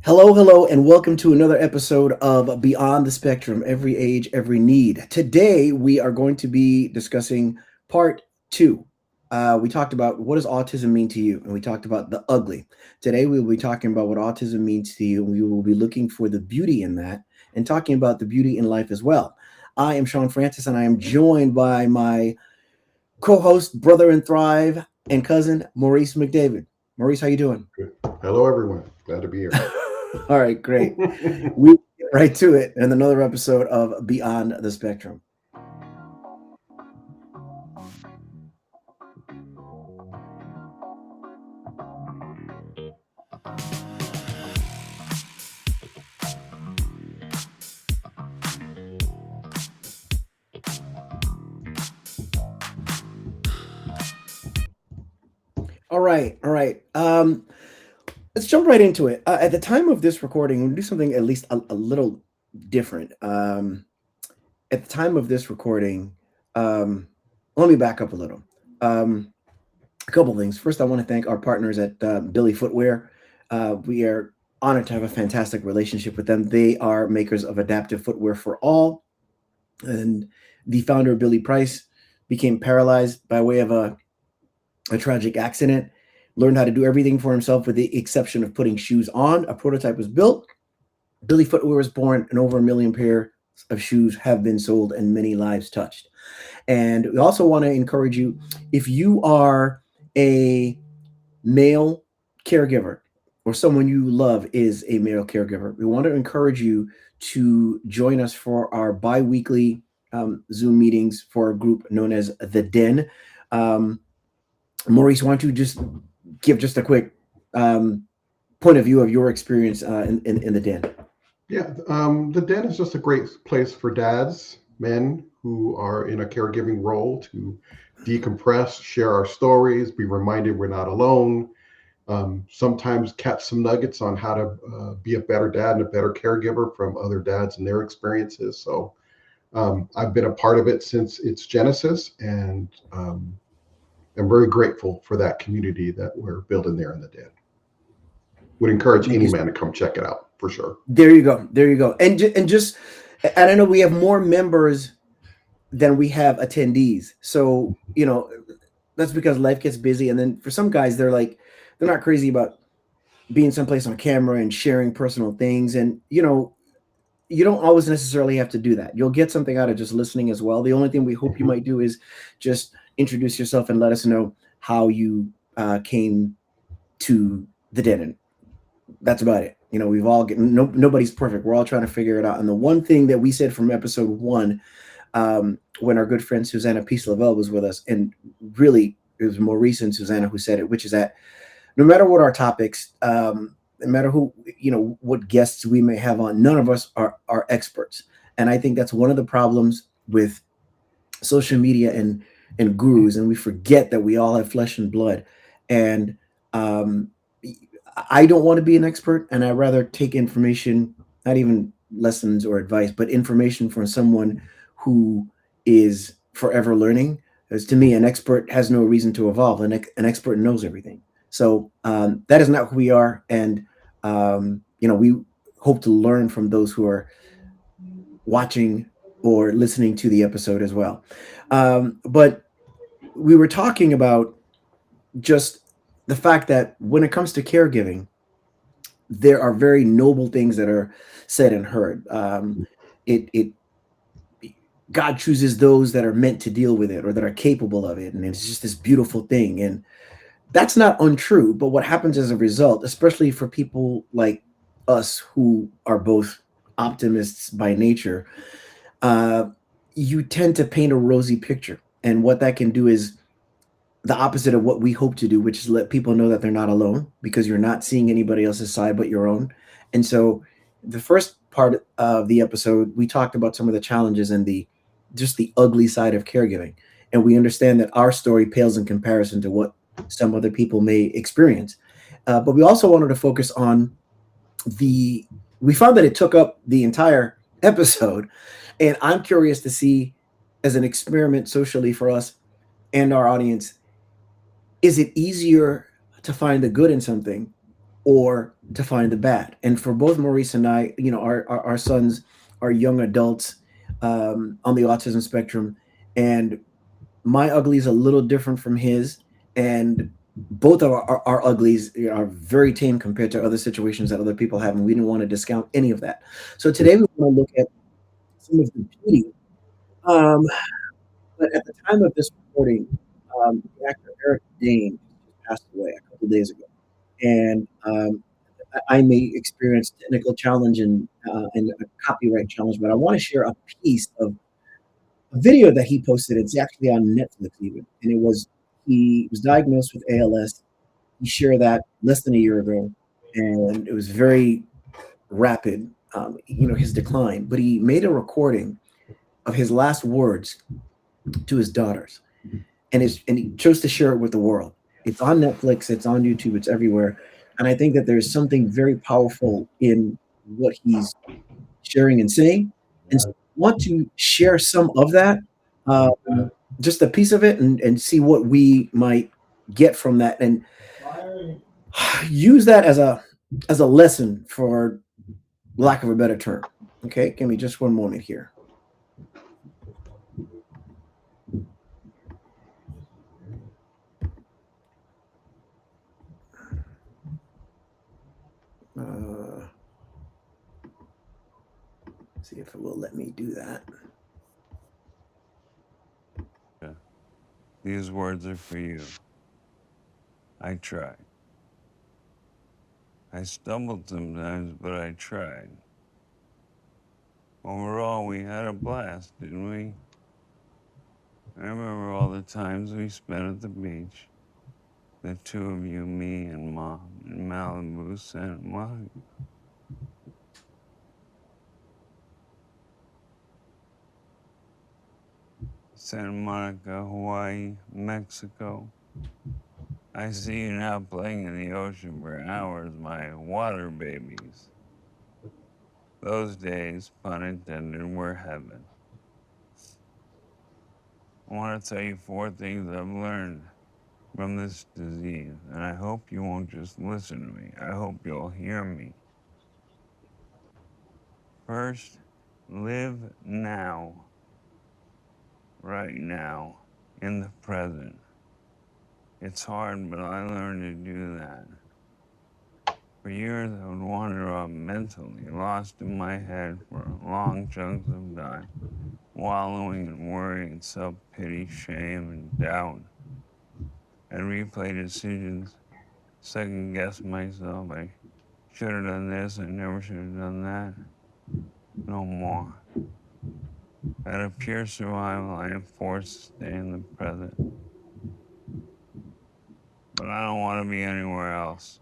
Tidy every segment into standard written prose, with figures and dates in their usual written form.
Hello, hello, and welcome to another episode of Beyond the Spectrum, Every Age, Every Need. Today, we are going to be discussing part two. We talked about what does autism mean to you, and we talked about the ugly. Today, we will be talking about what autism means to you, and we will be looking for the beauty in that and talking about the beauty in life as well. I am Shawn Francis, and I am joined by my co-host, brother in Thrive, and cousin, Maurice McDavid. Maurice, how you doing? Good. Hello, everyone. Glad to be here. All right, great. We get right to it in another episode of Beyond the Spectrum. All right. Let's jump right into it. At the time of this recording, we'll do something at least a little different. At the time of this recording, let me back up a little. A couple things. First, I want to thank our partners at Billy Footwear. We are honored to have a fantastic relationship with them. They are makers of adaptive footwear for all. And the founder, Billy Price, became paralyzed by way of a tragic accident, learned how to do everything for himself with the exception of putting shoes on. A prototype was built. Billy Footwear was born, and over 1 million pair of shoes have been sold and many lives touched. And we also want to encourage you, if you are a male caregiver or someone you love is a male caregiver, we want to encourage you to join us for our bi-weekly Zoom meetings for a group known as The Den. Maurice, why don't you just give just a quick point of view of your experience in The Den? Yeah, the den is just a great place for dads, men who are in a caregiving role to decompress, share our stories, be reminded we're not alone. Sometimes catch some nuggets on how to be a better dad and a better caregiver from other dads and their experiences. So I've been a part of it since its genesis, and I'm very grateful for that community that we're building there in the den. Would encourage Thank any you. man to come check it out for sure. There you go. There you go. And I know we have more members than we have attendees. So, that's because life gets busy. And then for some guys, they're not crazy about being someplace on camera and sharing personal things. And, you don't always necessarily have to do that. You'll get something out of just listening as well. The only thing we hope you Mhm. might do is just introduce yourself and let us know how you came to the den. And that's about it. We've all nobody's perfect. We're all trying to figure it out. And the one thing that we said from episode one, when our good friend Susanna Peace Lavelle was with us, and really it was Maurice and Susanna who said it, which is that no matter what our topics, no matter who, what guests we may have on, none of us are experts. And I think that's one of the problems with social media and gurus, and we forget that we all have flesh and blood. And um, I don't want to be an expert, and I rather take information, not even lessons or advice, but information from someone who is forever learning. Because to me, an expert has no reason to evolve. An expert knows everything. So that is not who we are, and we hope to learn from those who are watching or listening to the episode as well. But we were talking about just the fact that when it comes to caregiving, there are very noble things that are said and heard. It God chooses those that are meant to deal with it or that are capable of it, and it's just this beautiful thing. And that's not untrue. But what happens as a result, especially for people like us who are both optimists by nature, uh, you tend to paint a rosy picture, and what that can do is the opposite of what we hope to do, which is let people know that they're not alone because you're not seeing anybody else's side but your own. And so, the first part of the episode, we talked about some of the challenges and the just the ugly side of caregiving, and we understand that our story pales in comparison to what some other people may experience. But we also wanted to focus on the. We found that it took up the entire episode, and I'm curious to see, as an experiment socially for us and our audience, is it easier to find the good in something, or to find the bad. And for both Maurice and I, our sons are young adults on the autism spectrum, and my ugly is a little different from his, and both of our uglies are very tame compared to other situations that other people have, and we didn't want to discount any of that. So today we want to look at some of the beauty. Um, but at the time of this recording, the actor Eric Dane just passed away a couple days ago, and I may experience technical challenge and a copyright challenge, but I want to share a piece of a video that he posted. It's actually on Netflix even, and he was diagnosed with ALS. He shared that less than a year ago, and it was very rapid, his decline. But he made a recording of his last words to his daughters, and he chose to share it with the world. It's on Netflix, it's on YouTube, it's everywhere, and I think that there's something very powerful in what he's sharing and saying, and so I want to share some of that, just a piece of it, and see what we might get from that, and use that as a lesson, for lack of a better term. Okay, give me just one moment here. See if it will let me do that. These words are for you. I tried. I stumbled sometimes, but I tried. Overall, we had a blast, didn't we? I remember all the times we spent at the beach. The two of you, me and Mom, in Malibu, Santa Monica. Santa Monica, Hawaii, Mexico. I see you now playing in the ocean for hours, my water babies. Those days, pun intended, were heaven. I want to tell you 4 things I've learned from this disease, and I hope you won't just listen to me. I hope you'll hear me. First, live now, right now, in the present. It's hard, but I learned to do that. For years, I would wander off mentally, lost in my head for long chunks of time, wallowing in worry and self-pity, shame, and doubt. I'd replay decisions, second-guess myself. I should have done this, I never should have done that. No more. Out of pure survival, I am forced to stay in the present. But I don't want to be anywhere else.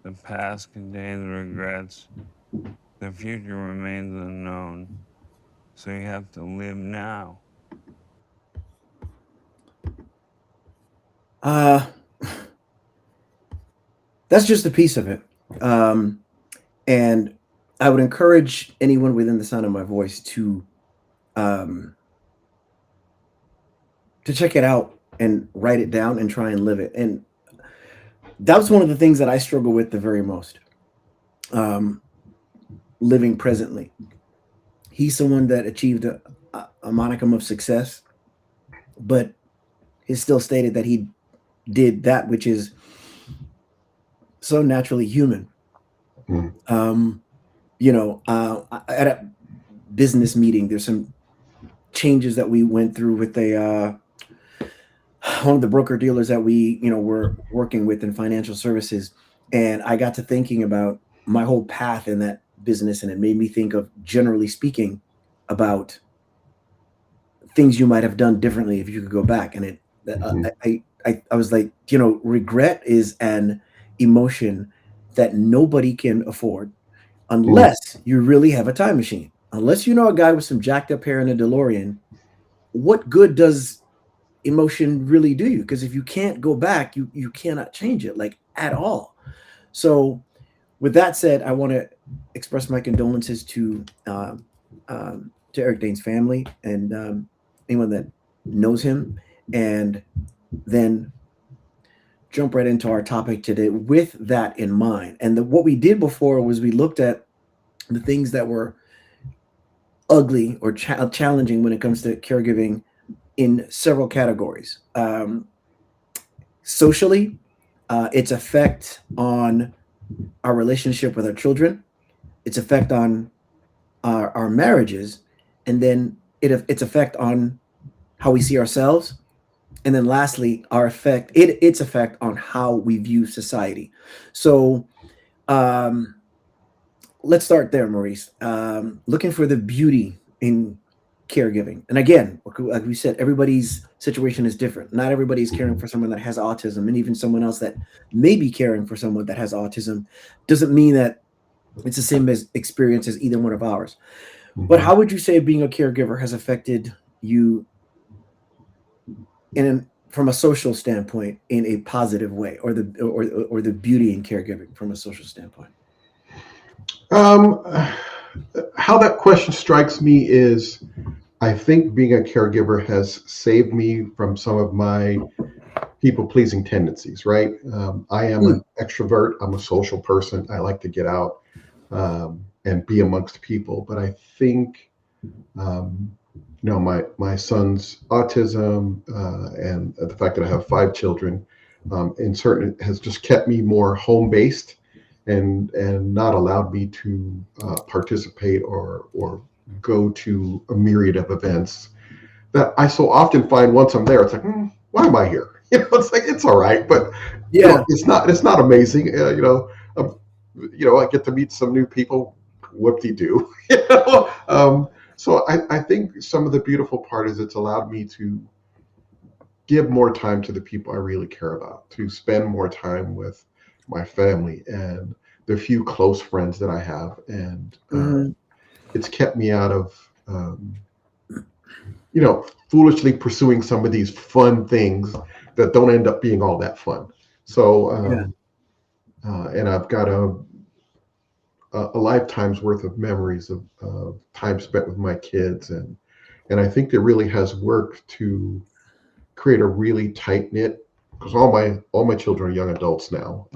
The past contains regrets. The future remains unknown. So you have to live now. That's just a piece of it. And I would encourage anyone within the sound of my voice um, to check it out and write it down and try and live it. And that was one of the things that I struggle with the very most. Living presently. He's someone that achieved a monicum of success, but he still stated that he did that which is so naturally human. At a business meeting, there's some changes that we went through with one of the broker dealers that we were working with in financial services, and I got to thinking about my whole path in that business, and it made me think of, generally speaking, about things you might have done differently if you could go back. And I was like, regret is an emotion that nobody can afford unless you really have a time machine. Unless you know a guy with some jacked up hair in a DeLorean, what good does emotion really do you? Because if you can't go back, you cannot change it, like, at all. So with that said, I want to express my condolences to Eric Dane's family and anyone that knows him, and then jump right into our topic today with that in mind. And what we did before was we looked at the things that were ugly or challenging when it comes to caregiving in several categories. Socially, its effect on our relationship with our children, its effect on our marriages, and then its effect on how we see ourselves, and then lastly, its effect on how we view society. So um, let's start there, Maurice. Looking for the beauty in caregiving. And again, like we said, everybody's situation is different. Not everybody's caring for someone that has autism, and even someone else that may be caring for someone that has autism doesn't mean that it's the same as experience as either one of ours. But Mhm. how would you say being a caregiver has affected you from a social standpoint in a positive way, or the beauty in caregiving from a social standpoint? Um, how that question strikes me is, I think being a caregiver has saved me from some of my people pleasing tendencies, right? I am Mm, an extrovert, I'm a social person, I like to get out and be amongst people. But I think, my son's autism and the fact that I have 5 children, in certain has just kept me more home based and not allowed me to participate or go to a myriad of events that I so often find once I'm there. It's like, why am I here? It's like it's all right, but yeah. it's not amazing. I get to meet some new people. Whoop-de-doo. So I think some of the beautiful part is it's allowed me to give more time to the people I really care about, to spend more time with my family and the few close friends that I have, and Hmm. it's kept me out of foolishly pursuing some of these fun things that don't end up being all that fun. So, Yeah. and I've got a lifetime's worth of memories of time spent with my kids, and I think it really has worked to create a really tight knit, because all my children are young adults now.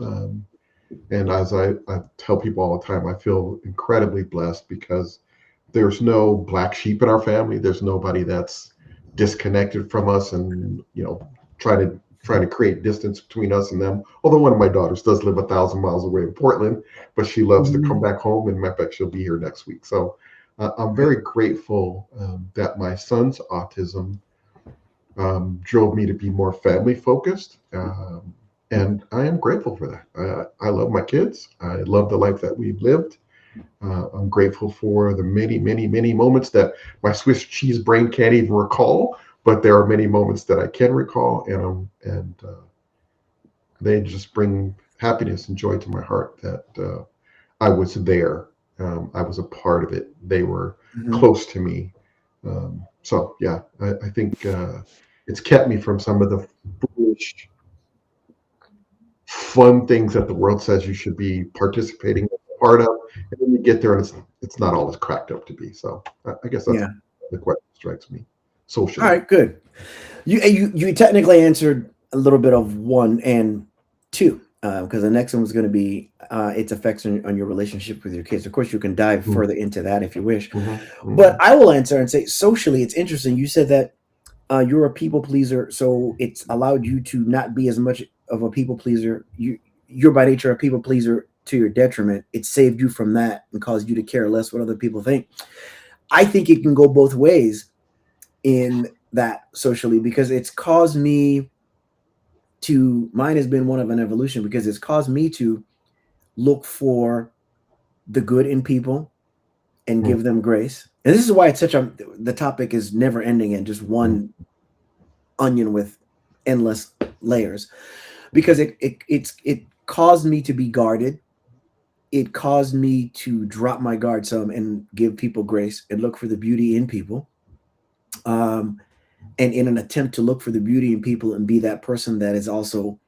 And as I tell people all the time, I feel incredibly blessed because there's no black sheep in our family. There's nobody that's disconnected from us and trying to create distance between us and them. Although one of my daughters does live 1,000 miles away in Portland, but she loves to come Hmm. back home, and matter of fact, she'll be here next week. So I'm very grateful that my son's autism drove me to be more family focused. And I am grateful for that. I love my kids. I love the life that we've lived. I'm grateful for the many, many, many moments that my Swiss cheese brain can't even recall, but there are many moments that I can recall, and they just bring happiness and joy to my heart that I was there. I was a part of it. They were Hmm. close to me. So yeah, I think it's kept me from some of the foolish, fun things that the world says you should be participating in, part of, and then you get there and it's not all it's cracked up to be. So I guess that's Yeah. the question strikes me All socially. right. Good. You technically answered a little bit of one and two, because the next one was going to be its effects on your relationship with your kids. Of course, you can dive Mm-hmm, further into that if you wish, but mm-hmm, I will answer and say socially, it's interesting. You said that you're a people pleaser, so it's allowed you to not be as much of a people pleaser. You're by nature a people pleaser to your detriment. It saved you from that and caused you to care less what other people think. I think it can go both ways in that socially, because it's caused me to mine has been one of an evolution, because it's caused me to look for the good in people and give them grace. And this is why it's such a the topic is never ending and just mm-hmm, one onion with endless layers, because it caused me to be guarded. It caused me to drop my guard some and give people grace and look for the beauty in people. Um, and in an attempt to look for the beauty in people and be that person that is also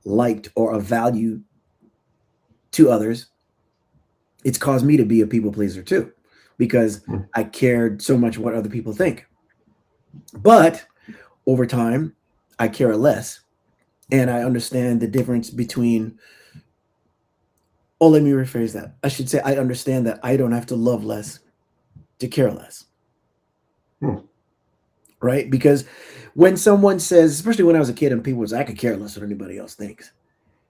liked or of value to others, it's caused me to be a people pleaser too, because I cared so much what other people think. But over time, I care less and I understand the difference between. Oh, let me rephrase that. I should say I understand that I don't have to love less to care less. Hmm. Right? Because when someone says, especially when I was a kid and people was, I could care less what anybody else thinks.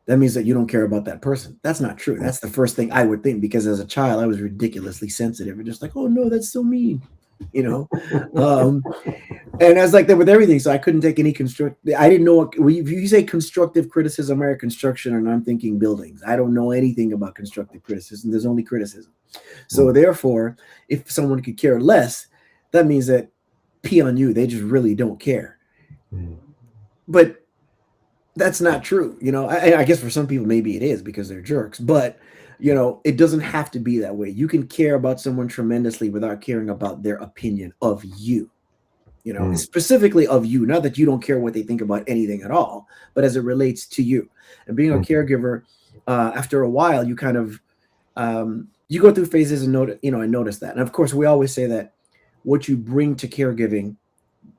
That means that you don't care about that person. That's not true. That's the first thing I would think, because as a child, I was ridiculously sensitive and just like, oh no, that's so mean, you know? Um, and I was like that with everything. So I couldn't take any I didn't know what, if you say constructive criticism or construction, and I'm thinking buildings, I don't know anything about constructive criticism. There's only criticism. So Hmm. therefore, if someone could care less, that means that pee on you, they just really don't care. Hmm. But that's not true. I guess for some people maybe it is because they're jerks, but it doesn't have to be that way. You can care about someone tremendously without caring about their opinion of you. Hmm. Specifically of you, not that you don't care what they think about anything at all, but as it relates to you. And being a Hmm. caregiver, after a while, you kind of you go through phases and notice that. And of course, we always say that what you bring to caregiving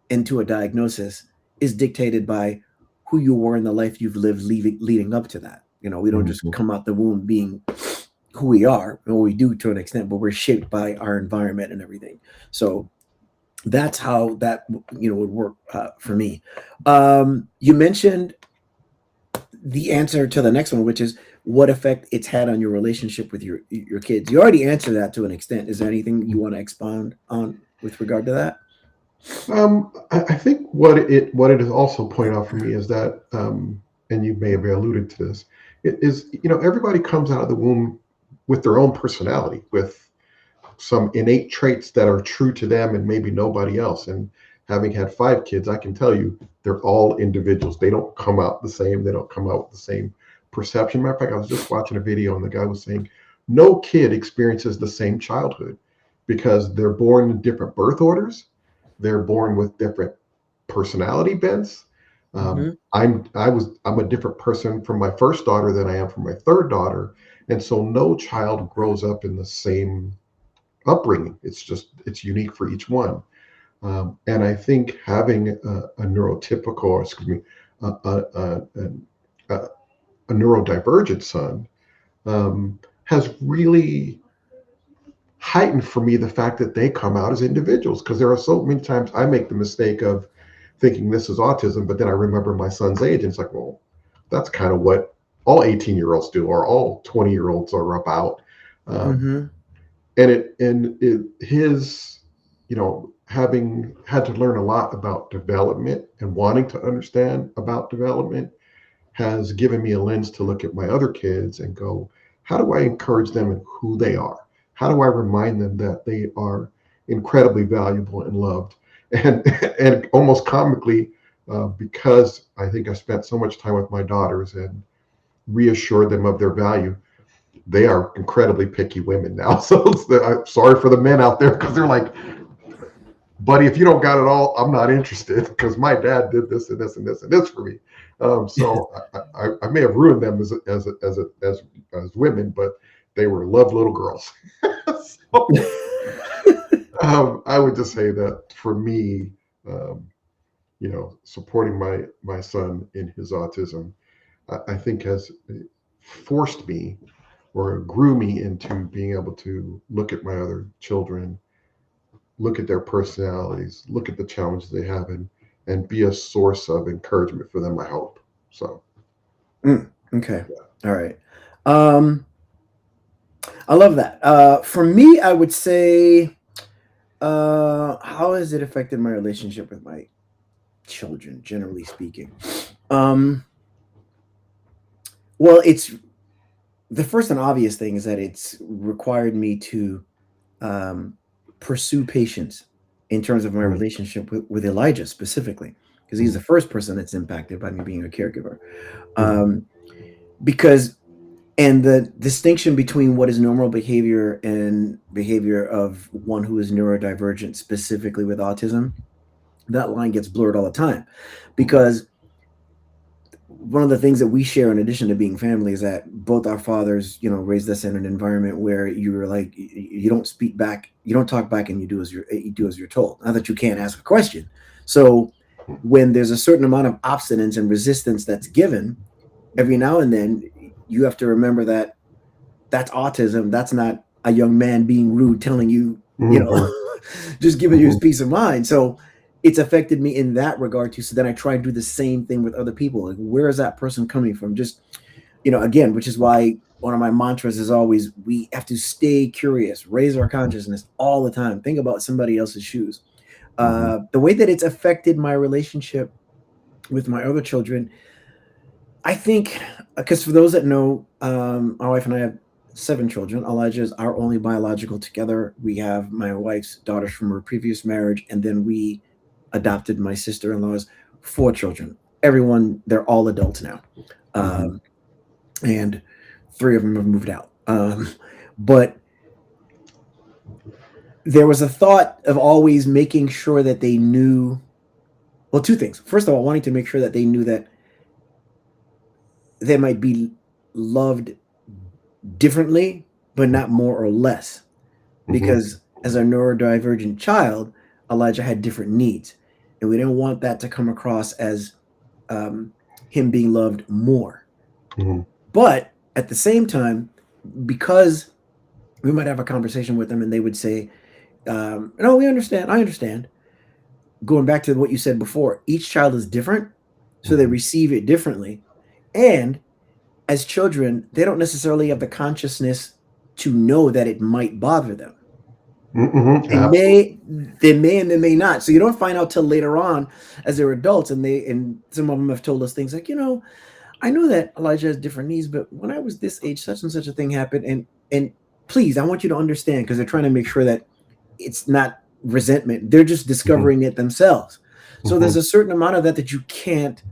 into a diagnosis is dictated by who you were in the life you've lived leading up to that. We don't just Hmm. come out the womb being who we are, and we do to an extent, but we're shaped by our environment and everything. So that's how that would work for me. You mentioned the answer to the next one, which is what effect it's had on your relationship with your kids. You already answered that to an extent. Is there anything you want to expound on with regard to that? I think what it is also pointed out for me is that, and you may have alluded to this, it is, everybody comes out of the womb with their own personality, with some innate traits that are true to them and maybe nobody else. And having had 5 kids, I can tell you they're all individuals. They don't come out the same. They don't come out with the same perception. Matter of fact, I was just watching a video and the guy was saying no kid experiences the same childhood because they're born in different birth orders. They're born with different personality bents. Mm-hmm. I'm a different person from my first daughter than I am from my third daughter, and so no child grows up in the same upbringing. It's unique for each one. And I think having a neurotypical, or excuse me, a, a, a, a neurodivergent son has really heightened for me the fact that they come out as individuals, because there are so many times I make the mistake of thinking this is autism, but then I remember my son's age and it's like, well, that's kind of what all 18-year-olds do, or all 20-year-olds are about. Um, Mm-hmm. and his, having had to learn a lot about development and wanting to understand about development has given me a lens to look at my other kids and go, how do I encourage them in who they are? How do I remind them that they are incredibly valuable and loved? And and almost comically, because I think I spent so much time with my daughters and reassured them of their value, they are incredibly picky women now. So I'm sorry for the men out there, because they're like, buddy, if you don't got it all, I'm not interested, because my dad did this and this and this and this for me. So I may have ruined them as women, but they were love little girls. So I would just say that for me, um, supporting my son in his autism, I think has forced me or grew me into being able to look at my other children, look at their personalities, look at the challenges they have, and be a source of encouragement for them, I hope. So Okay. All right. Um, I love that. For me, I would say, how has it affected my relationship with my children, generally speaking? Um, well, it's the first and obvious thing is that it's required me to um, pursue patience in terms of my mm, relationship with Elijah specifically, because he's mm, the first person that's impacted by me being a caregiver. mm, Um, because and the distinction between what is normal behavior and behavior of one who is neurodivergent, specifically with autism, that line gets blurred all the time, mm, because one of the things that we share in addition to being family is that both our fathers raised us in an environment where you were like, you don't speak back, you don't talk back, and you do as you're told, not that you can't ask a question. So when there's a certain amount of obstinance and resistance that's given, every now and then you have to remember that that's autism. That's not a young man being rude, telling you, you Hmm. know, just giving you his Hmm. peace of mind. So it's affected me in that regard too. So then I try to do the same thing with other people. Like, where is that person coming from? Just, again, which is why one of my mantras is always we have to stay curious, raise our consciousness all the time. Think about somebody else's shoes. Hmm. The way that it's affected my relationship with my other children, I think, because for those that know, my wife and I have 7 children. Elijah is our only biological together. We have my wife's daughters from her previous marriage, and then we adopted my sister-in-law's 4 children. Everyone, they're all adults now, Hmm. um, and 3 of them have moved out. But there was a thought of always making sure that they knew. Well, 2 things. First of all, wanting to make sure that they knew that they might be loved differently, but not more or less. Hmm. Because as a neurodivergent child, Elijah had different needs. And we didn't want that to come across as um, him being loved more. Hmm. But at the same time, because we might have a conversation with them and they would say, no, we understand. I understand. Going back to what you said before, each child is different. So they Hmm. receive it differently. And as children, they don't necessarily have the consciousness to know that it might bother them. Hmm. They Absolutely. may, they may, and they may not. So you don't find out till later on, as they're adults, and some of them have told us things like, I know that Elijah has different needs, but when I was this age, such and such a thing happened, and please, I want you to understand, because they're trying to make sure that it's not resentment. They're just Hmm. discovering it themselves. So Hmm. there's a certain amount of that you can't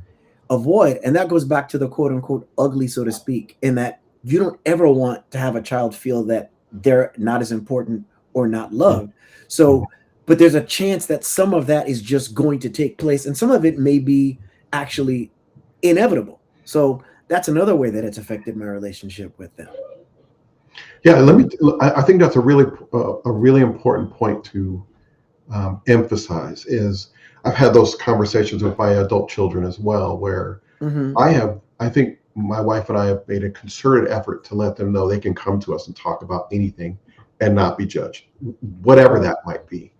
avoid, and that goes back to the quote unquote ugly, so to speak, in that you don't ever want to have a child feel that they're not as important or not loved. Hmm. So, but there's a chance that some of that is just going to take place, and some of it may be actually inevitable. So that's another way that it's affected my relationship with them. Yeah, let me. I think that's a really important point to emphasize. Is I've had those conversations with my adult children as well, where Mm-hmm. I think my wife and I have made a concerted effort to let them know they can come to us and talk about anything and not be judged, whatever Right. that might be.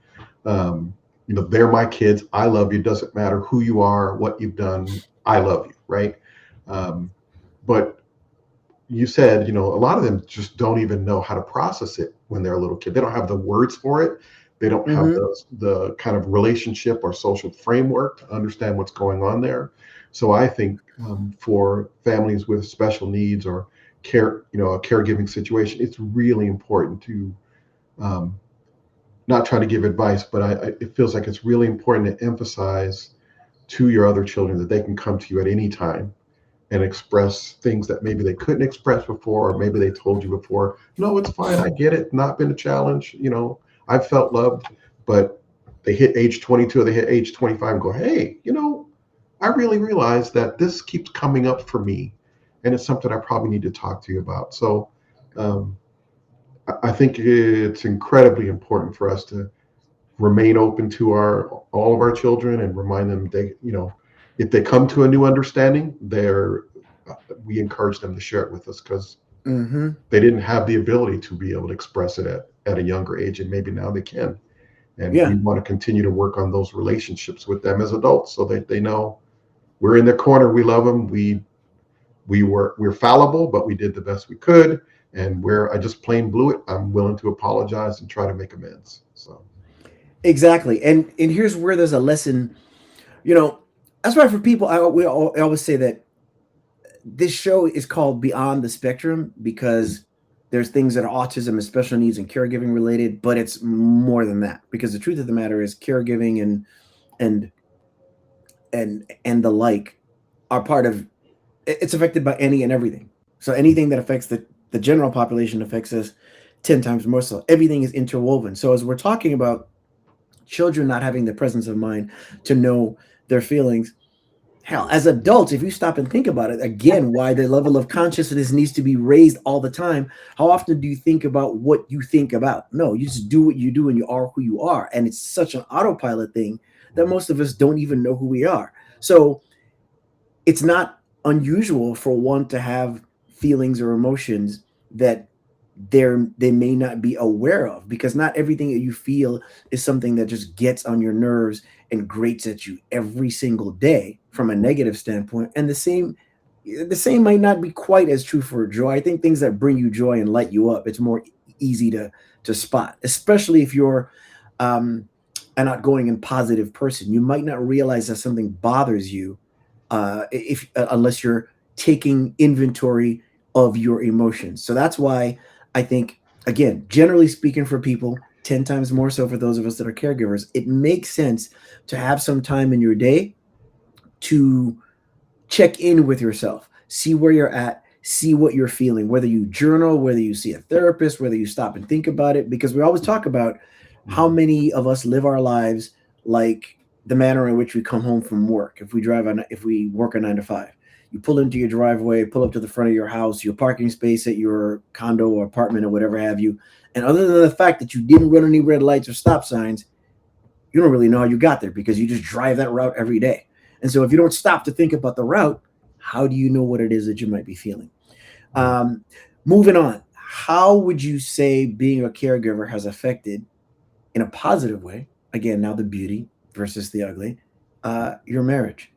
Um, they're my kids. I love you. Doesn't matter who you are, what you've done. I love you, right? Um, but you said, a lot of them just don't even know how to process it when they're a little kid. They don't have the words for it. They don't have Mm-hmm. the kind of relationship or social framework to understand what's going on there. So I think for families with special needs or care, a caregiving situation, it's really important to um, not try to give advice, but it feels like it's really important to emphasize to your other children that they can come to you at any time and express things that maybe they couldn't express before, or maybe they told you before, no, it's fine, I get it, not been a challenge, I've felt loved. But they hit age 22 or they hit age 25 and go, hey, I really realize that this keeps coming up for me, and it's something I probably need to talk to you about. So um, I think it's incredibly important for us to remain open to our all of our children and remind them they, if they come to a new understanding, we encourage them to share it with us, because Mm-hmm. they didn't have the ability to be able to express it at a younger age, and maybe now they can. And we Yeah. want to continue to work on those relationships with them as adults, so that they know we're in their corner, we love them, we're fallible, but we did the best we could. And where I just plain blew it, I'm willing to apologize and try to make amends. So Exactly. And here's where there's a lesson. You know, that's why for people, I always say that this show is called Beyond the Spectrum, because there's things that are autism and special needs and caregiving related, but it's more than that. Because the truth of the matter is, caregiving and and the like are part of, it's affected by any and everything. So anything that affects the general population affects us 10 times more so. Everything is interwoven. So as we're talking about children not having the presence of mind to know their feelings, hell, as adults, if you stop and think about it, again, why the level of consciousness needs to be raised all the time. How often do you think about what you think about? No, you just do what you do and you are who you are. And it's such an autopilot thing that most of us don't even know who we are. So it's not unusual for one to have feelings or emotions that they may not be aware of, because not everything that you feel is something that just gets on your nerves and grates at you every single day from a negative standpoint. And the same might not be quite as true for joy. I think things that bring you joy and light you up, it's more easy to spot, especially if you're um, an outgoing and positive person. You might not realize that something bothers you if unless you're taking inventory of your emotions. So that's why I think, again, generally speaking, for people, 10 times more so for those of us that are caregivers, it makes sense to have some time in your day to check in with yourself, see where you're at, see what you're feeling, whether you journal, whether you see a therapist, whether you stop and think about it, because we always talk about how many of us live our lives like the manner in which we come home from work. If we work a 9 to 5, you pull into your driveway, pull up to the front of your house, your parking space at your condo or apartment or whatever have you. And other than the fact that you didn't run any red lights or stop signs, you don't really know how you got there because you just drive that route every day. And so if you don't stop to think about the route, how do you know what it is that you might be feeling? Um, Moving on, how would you say being a caregiver has affected, in a positive way, again, now the beauty versus the ugly, your marriage?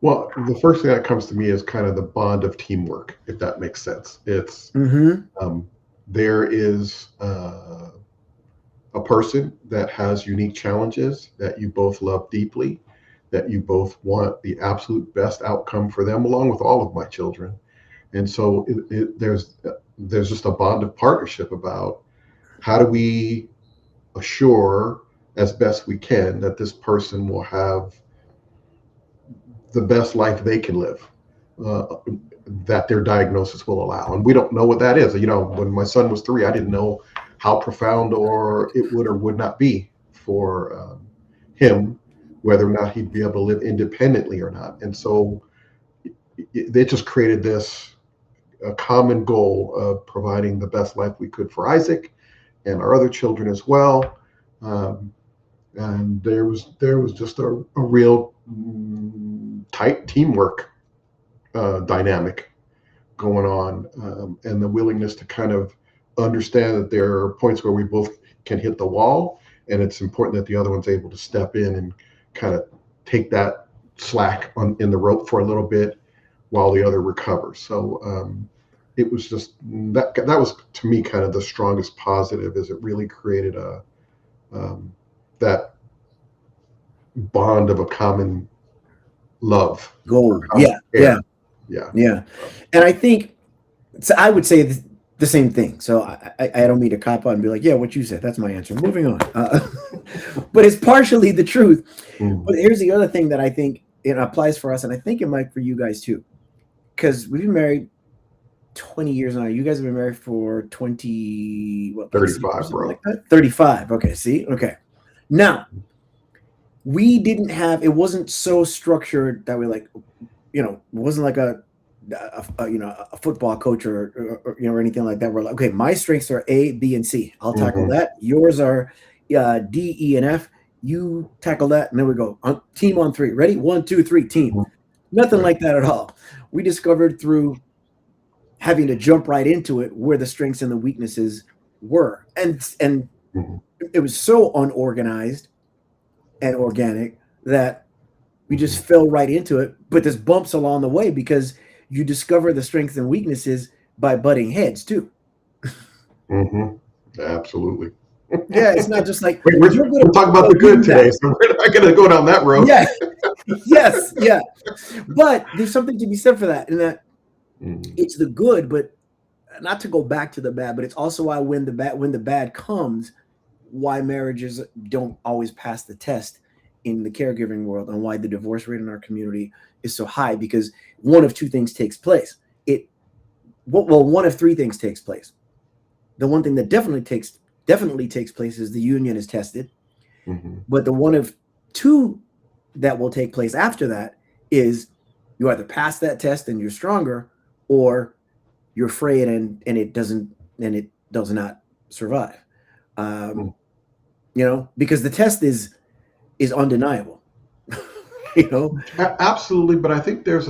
Well, the first thing that comes to me is kind of the bond of teamwork, if that makes sense. It's Mm-hmm. there is a person that has unique challenges that you both love deeply, that you both want the absolute best outcome for them, along with all of my children. And so there's just a bond of partnership about how do we assure as best we can that this person will have the best life they can live, uh, that their diagnosis will allow. And we don't know what that is. You know, when my son was 3, I didn't know how profound or it would or would not be for him, whether or not he'd be able to live independently or not. And so they just created this a common goal of providing the best life we could for Isaac and our other children as well. Um, and there was just a real tight teamwork dynamic going on, and the willingness to kind of understand that there are points where we both can hit the wall, and it's important that the other one's able to step in and kind of take that slack in the rope for a little bit while the other recovers. So it was just that was to me kind of the strongest positive, is it really created that bond of a common love, Goal. common Yeah. care. Yeah. Yeah. Yeah. And I think, so I would say the same thing. So I don't mean to cop out and be like, yeah, what you said, that's my answer. Moving on. But it's partially the truth. But Mm. here's the other thing that I think it applies for us, and I think it might for you guys too, because we've been married 20 years now. You guys have been married for 20, what, like 6 or 35, something bro. like that? 35. Okay, see? Okay. Now, we didn't have, it wasn't so structured that we like, it wasn't like a football coach or anything like that. We're like, okay, my strengths are A, B, and C. I'll tackle Mm-hmm. that. Yours are D, E, and F. You tackle that, and then we go team on 3. Ready? 1, 2, 3, team. Nothing Right. like that at all. We discovered through having to jump right into it where the strengths and the weaknesses were, and Mm-hmm. it was so unorganized and organic that we Mm-hmm. just fell right into it. But there's bumps along the way because you discover the strengths and weaknesses by butting heads too. Mm-hmm. Absolutely. Yeah, it's not just like Wait, you're good we're talking about at the good doing that. today, so we're not going to go down that road. Yeah, yes, yeah. But there's something to be said for that, in that Mm. it's the good, but not to go back to the bad, but it's also why when the bad comes, why marriages don't always pass the test in the caregiving world, and why the divorce rate in our community is so high, because one of two things takes place. One of three things takes place. The one thing that definitely takes place is the union is tested, Mm-hmm. but the one of two that will take place after that is you either pass that test and you're stronger, or you're afraid and it does not survive. Um, because the test is is undeniable. You know? Absolutely, but I think there's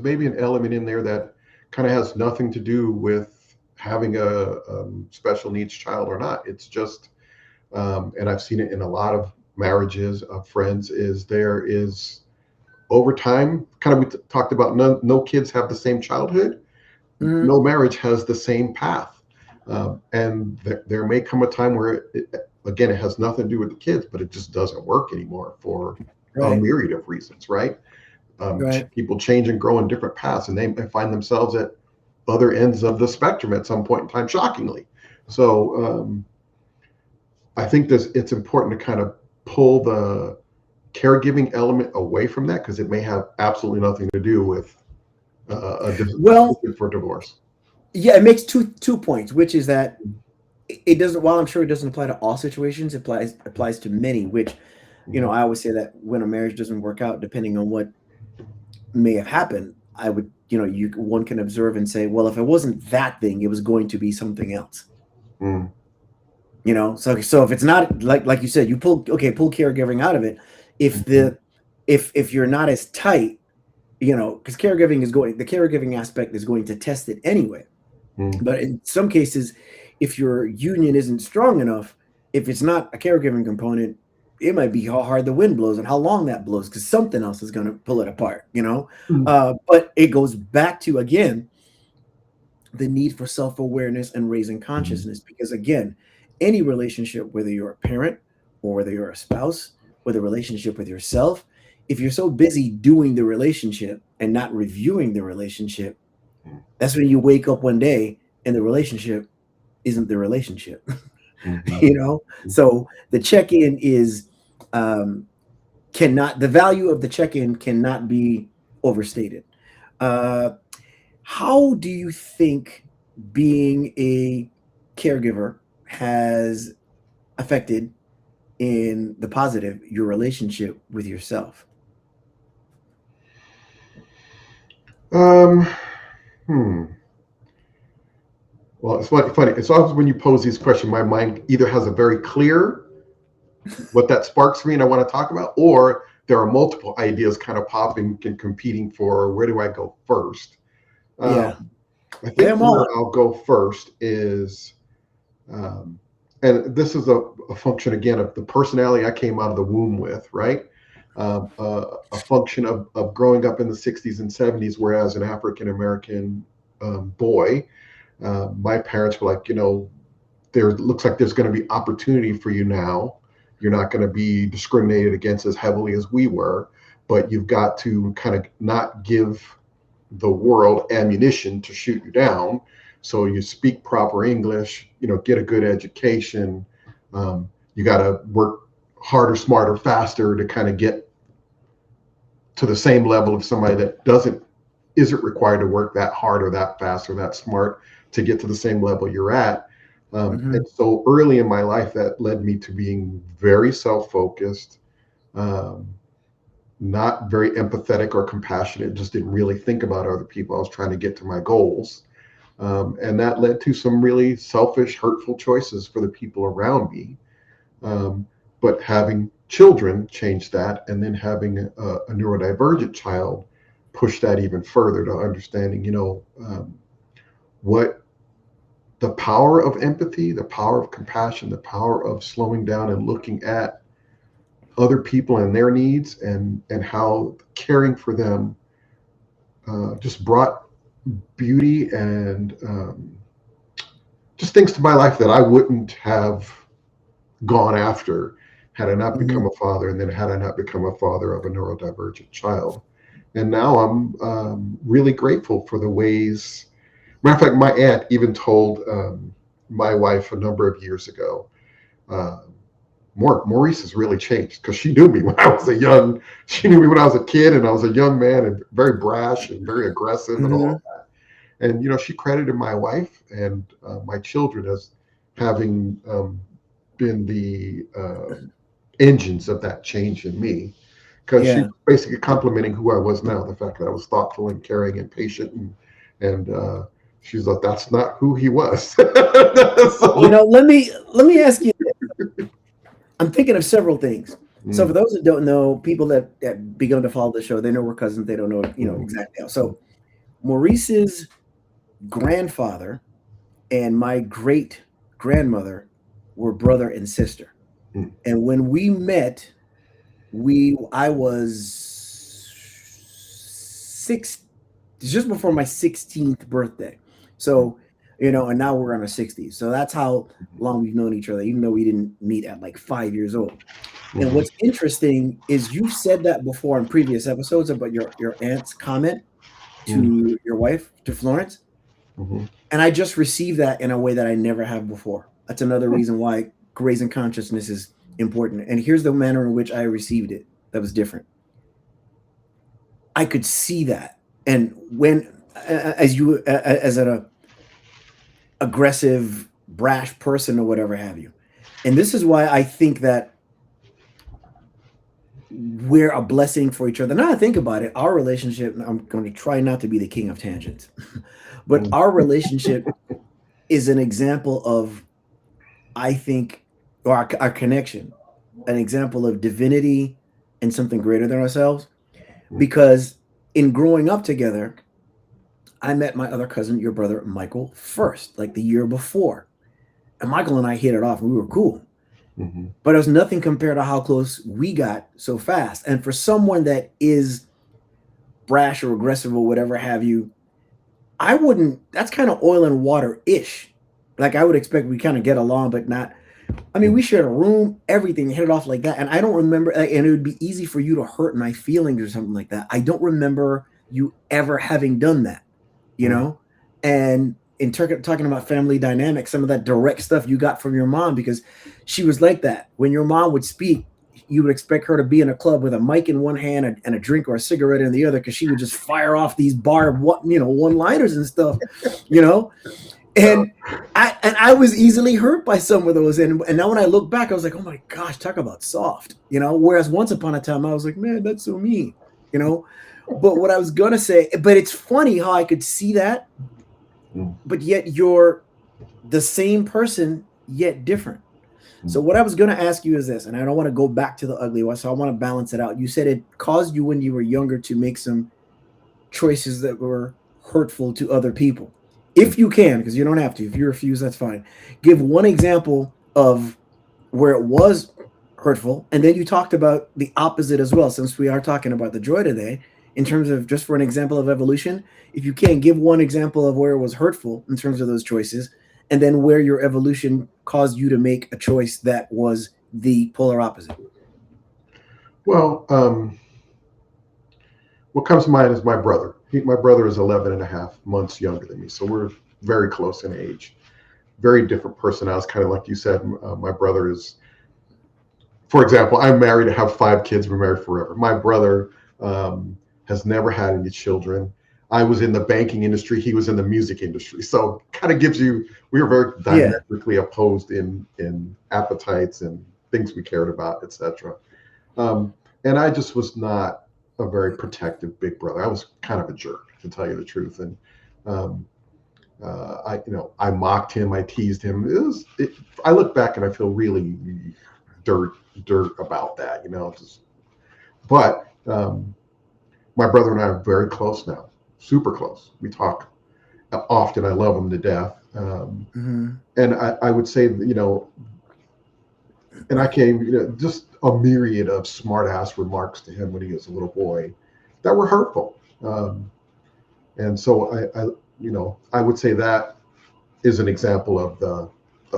maybe an element in there that kind of has nothing to do with having a special needs child or not. It's just, and I've seen it in a lot of marriages of friends, is there is over time, kind of we talked about, no kids have the same childhood, Mhm. no marriage has the same path. And there may come a time where, again, it has nothing to do with the kids, but it just doesn't work anymore for a Right. myriad of reasons, right? Right. People change and grow in different paths, and they find themselves at other ends of the spectrum at some point in time, shockingly. So I think it's important to kind of pull the caregiving element away from that, because it may have absolutely nothing to do with a Well, decision for divorce. yeah, it makes two points, which is that it doesn't. While I'm sure it doesn't apply to all situations, it applies to many. Which, Mhm. I always say that when a marriage doesn't work out, depending on what may have happened, I would, one can observe and say, well, if it wasn't that thing, it was going to be something else. Mm. So if it's not like you said, pull caregiving out of it. If Mhm. the if you're not as tight, because the caregiving aspect is going to test it anyway. Mm. But in some cases, if your union isn't strong enough, if it's not a caregiving component, it might be how hard the wind blows and how long that blows, because something else is going to pull it apart. Mm. But it goes back to, again, the need for self-awareness and raising Mhm. consciousness, because, again, any relationship, whether you're a parent or whether you're a spouse, or the relationship with yourself, if you're so busy doing the relationship and not reviewing the relationship, Mm. that's when you wake up one day and the relationship isn't the relationship. Mhm. So the check-in is, um cannot the value of the check-in cannot be overstated. uh how do you think being a caregiver has affected, in the positive, your relationship with yourself? Um, hmm. Well, it's funny. It's always when you pose these questions, my mind either has a very clear what that sparks me and I want to talk about, or there are multiple ideas kind of popping and competing for where do I go first. Yeah, Um, I lay think them all where out. I'll go first is, um, and this is a function again of the personality I came out of the womb with, right? A function of growing up in the 60s and 70s, whereas an African American boy, my parents were like, there looks like there's going to be opportunity for you now. You're not going to be discriminated against as heavily as we were, but you've got to kind of not give the world ammunition to shoot you down. So you speak proper English, get a good education. You got to work harder, smarter, faster to kind of get to the same level of somebody that isn't required to work that hard or that fast or that smart to get to the same level you're at. Hmm. And so early in my life, that led me to being very self-focused, um, not very empathetic or compassionate, just didn't really think about other people. I was trying to get to my goals. And that led to some really selfish, hurtful choices for the people around me. Um, but having children changed that, and then having a neurodivergent child pushed that even further to understanding, what the power of empathy, the power of compassion, the power of slowing down and looking at other people and their needs, and how caring for them just brought beauty and just things to my life that I wouldn't have gone after had I not Hmm. become a father, and then had I not become a father of a neurodivergent child. And now I'm really grateful for the ways. Matter of fact, my aunt even told my wife a number of years ago, uh, Maurice has really changed, because she knew me when I was she knew me when I was a kid and I was a young man and very brash and very aggressive and Hmm. all. And she credited my wife and my children as having been the engines of that change in me, because she Yeah. was basically complimenting who I was now, the fact that I was thoughtful and caring and patient, and she's like, that's not who he was. So, Let me ask you this. I'm thinking of several things. So for those that don't know, people that begun to follow the show, they know we're cousins. They don't know, exactly how. So Maurice's grandfather and my great grandmother were brother and sister. And when we met, I was just before my 16th birthday. So, and now we're on our 60s. So that's how long we've known each other, even though we didn't meet at like 5 years old. And what's interesting is you've said that before in previous episodes about your aunt's comment to your wife, to Florence. And I just received that in a way that I never have before. That's another reason why raising consciousnness is important. And here's the manner in which I received it that was different. I could see that. And when, as an aggressive, brash person or whatever have you. And this is why I think that we're a blessing for each other. Now I think about it, our relationship, I'm going to try not to be the king of tangents, but our relationship is an example of, I think, or our connection, an example of divinity and something greater than ourselves. Because in growing up together, I met my other cousin, your brother, Michael, first, like the year before. And Michael and I hit it off and we were cool. But it was nothing compared to how close we got so fast. And for someone that is brash or aggressive or whatever have you, that's kind of oil and water-ish. Like I would expect we kind of get along, but not. I mean, we shared a room, everything, hit it off like that. And I don't remember, and it would be easy for you to hurt my feelings or something like that. I don't remember you ever having done that, And in talking about family dynamics, some of that direct stuff you got from your mom, because she was like that. When your mom would speak, you would expect her to be in a club with a mic in one hand and a drink or a cigarette in the other, because she would just fire off these one-liners and stuff, And I was easily hurt by some of those. And now when I look back, I was like, oh my gosh, talk about soft, Whereas once upon a time, I was like, man, that's so mean, But what I was going to say, but it's funny how I could see that, but yet you're the same person, yet different. So what I was going to ask you is this, and I don't want to go back to the ugly one, so I want to balance it out. You said it caused you when you were younger to make some choices that were hurtful to other people. If you can, because you don't have to. If you refuse, that's fine. Give one example of where it was hurtful, and then you talked about the opposite as well, since we are talking about the joy today, in terms of just for an example of evolution. If you can, give one example of where it was hurtful in terms of those choices, and then where your evolution caused you to make a choice that was the polar opposite. Well, what comes to mind is my brother. My brother is 11 and a half months younger than me, so we're very close in age. Very different personalities, kind of like you said. My brother is, for example, I'm married, I have 5 kids, we're married forever. My brother has never had any children. I was in the banking industry, he was in the music industry. So kind of gives you, we were very diametrically opposed in appetites and things we cared about, etc. And I just was not a very protective big brother. I was kind of a jerk, to tell you the truth. And I mocked him, I teased him. I look back and I feel really dirt about that, But my brother and I are very close now, super close. We talk often. I love him to death. And I would say, and I came, just a myriad of smart ass remarks to him when he was a little boy that were hurtful. And so I would say that is an example of the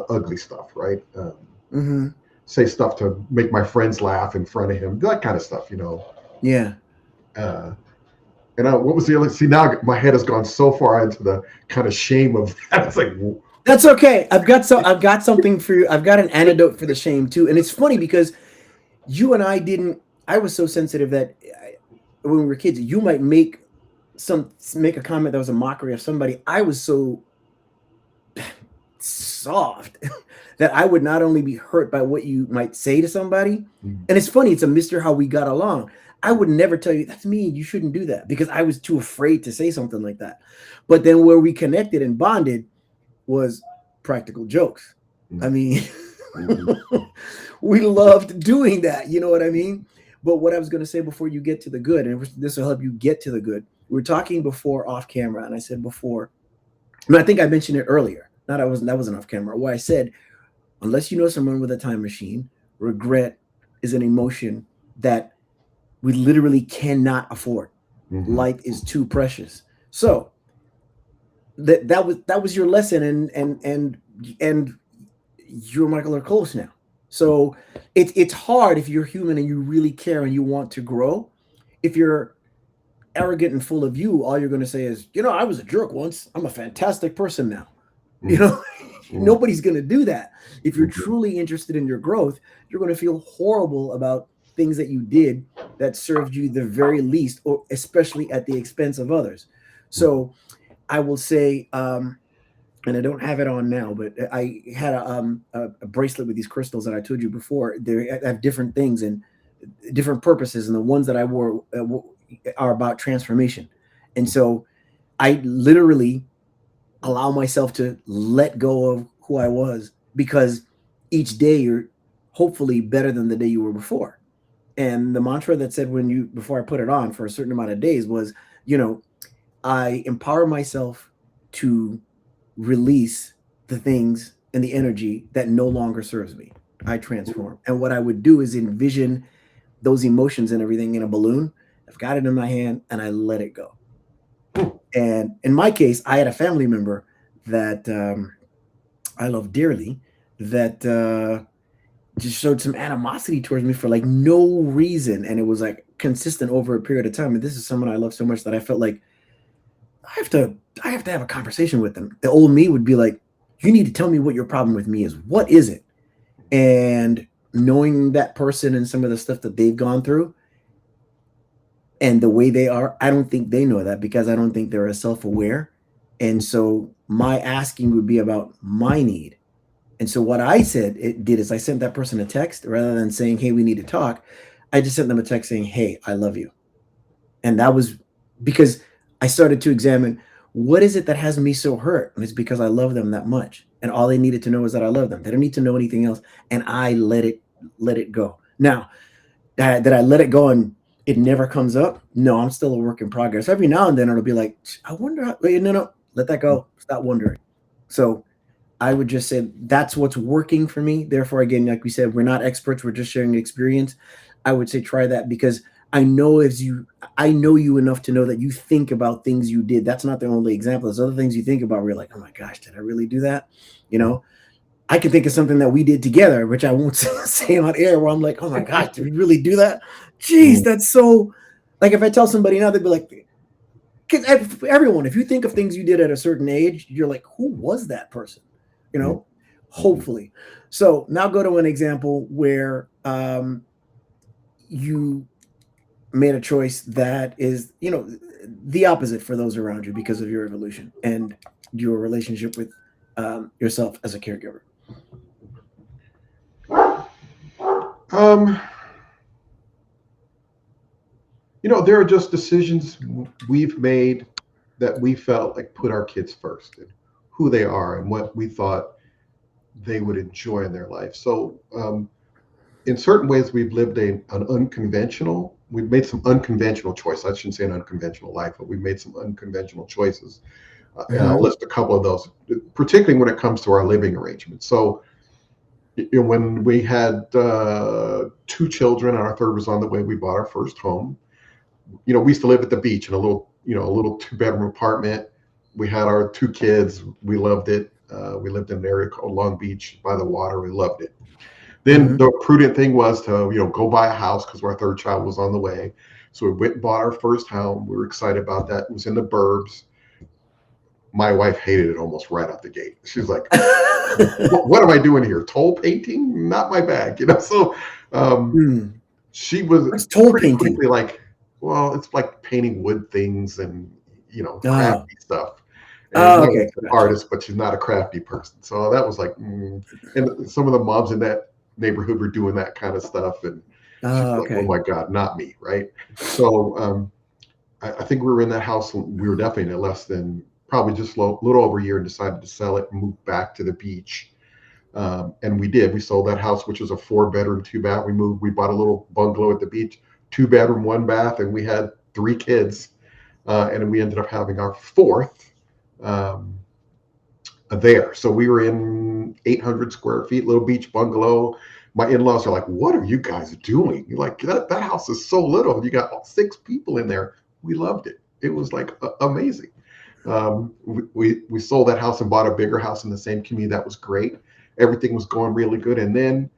ugly stuff, right? Say stuff to make my friends laugh in front of him, that kind of stuff, Yeah. And what was the other? See, now my head has gone so far into the kind of shame of that. It's like, that's okay. I've got something for you. I've got an antidote for the shame too. And it's funny because you and I was so sensitive that when we were kids, you might make a comment that was a mockery of somebody. I was so soft that I would not only be hurt by what you might say to somebody. And it's funny, it's a mystery how we got along. I would never tell you, that's mean, you shouldn't do that, because I was too afraid to say something like that. But then where we connected and bonded was practical jokes. I mean, Mhm. We loved doing that. You know what I mean? But what I was going to say before you get to the good, and this will help you get to the good. We were talking before off camera, and I said before, and I think I mentioned it earlier. Not I wasn't that wasn't off camera. Where I said, unless you know someone with a time machine, regret is an emotion that we literally cannot afford. Mhm. Life is too precious. So that was your lesson, and you and Michael are close now. So it's hard if you're human and you really care and you want to grow. If you're arrogant and full of you, all you're going to say is, I was a jerk once. I'm a fantastic person now. You Mhm. know, Mhm. nobody's going to do that. If you're Mhm. truly interested in your growth, you're going to feel horrible about things that you did that served you the very least, or especially at the expense of others. Mhm. So I will say, and I don't have it on now, but I had a bracelet with these crystals that I told you before. They have different things and different purposes, and the ones that I wore are about transformation. And so I literally allow myself to let go of who I was, because each day you're hopefully better than the day you were before. And the mantra that said when you before I put it on for a certain amount of days was, you know, I empower myself to release the things and the energy that no longer serves me. I transform. And what I would do is envision those emotions and everything in a balloon. I've got it in my hand and I let it go. And in my case, I had a family member that I love dearly that just showed some animosity towards me for like no reason. And it was like consistent over a period of time. And this is someone I love so much that I felt like I have to I have to have a conversation with them. The old me would be like, you need to tell me what your problem with me is. What is it? And knowing that person and some of the stuff that they've gone through and the way they are, I don't think they know that because I don't think they're as self-aware. And so my asking would be about my need. And so what I said it did is I sent that person a text rather than saying, "Hey, we need to talk." I just sent them a text saying, "Hey, I love you." And that was because I started to examine what is it that has me so hurt? And it's because I love them that much. And all they needed to know is that I love them. They don't need to know anything else. And I let it go. Now, that I let it go and it never comes up. No, I'm still a work in progress. Every now and then it'll be like, I wonder how, wait, no, let that go. Stop wondering. So I would just say that's what's working for me. Therefore, again, like we said, we're not experts. We're just sharing the experience. I would say try that because I know you enough to know that you think about things you did. That's not the only example. There's other things you think about where you're like, oh my gosh, did I really do that? You know, I can think of something that we did together, which I won't say on air, where I'm like, oh my gosh, did we really do that? Jeez, Mhm. that's so. Like if I tell somebody now, they'd be like, because everyone, if you think of things you did at a certain age, you're like, who was that person? You Mhm. know, hopefully. So now go to an example where you made a choice that is, the opposite for those around you because of your evolution and your relationship with yourself as a caregiver. Um, there are just decisions we've made that we felt like put our kids first and who they are and what we thought they would enjoy in their life. So, in certain ways, we've lived we've made some unconventional choices. I shouldn't say an unconventional life, but we've made some unconventional choices. And I'll Mm-hmm. list a couple of those, particularly when it comes to our living arrangements. So, when we had two children and our third was on the way, we bought our first home. We used to live at the beach in a little two-bedroom apartment. We had our two kids. We loved it. We lived in an area called Long Beach by the water. We loved it. Then Mm-hmm. the prudent thing was to go buy a house because our third child was on the way. So we went and bought our first home. We were excited about that. It was in the burbs. My wife hated it almost right out the gate. She's like, what am I doing here? Toll painting? Not my bag. So um, Hmm. she was What's toll pretty painting? quickly like, well, it's like painting wood things and Oh, crafty stuff. And oh, my okay, wife's an gotcha. artist, but she's not a crafty person. So that was like, and some of the moms in that neighborhood were doing that kind of stuff, and she's Oh, like, "Oh okay. my God, not me!" Right? So I think we were in that house. We were definitely in it less than probably just a little over a year, and decided to sell it and move back to the beach. And we did. We sold that house, which was a 4-bedroom, 2-bath. We bought a little bungalow at the beach, 2-bedroom, 1-bath, and we had 3 kids. And we ended up having our 4th um, there. So we were in 800 square feet, little beach bungalow. My in-laws are like, "What are you guys doing? You're like, that house is so little. You got 6 people in there." We loved it. It was like amazing. We sold that house and bought a bigger house in the same community. That was great. Everything was going really good. And then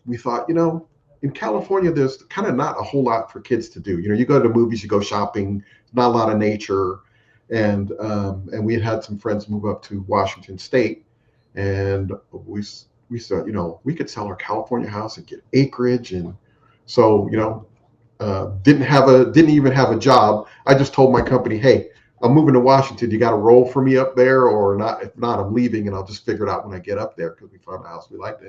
we thought, in California, there's kind of not a whole lot for kids to do. You go to the movies, you go shopping, not a lot of nature. And we had some friends move up to Washington State, and we said, we could sell our California house and get acreage. And so, didn't even have a job. I just told my company, "Hey, I'm moving to Washington. You got a role for me up there or not? If not, I'm leaving, and I'll just figure it out when I get up there," because we found a house we liked.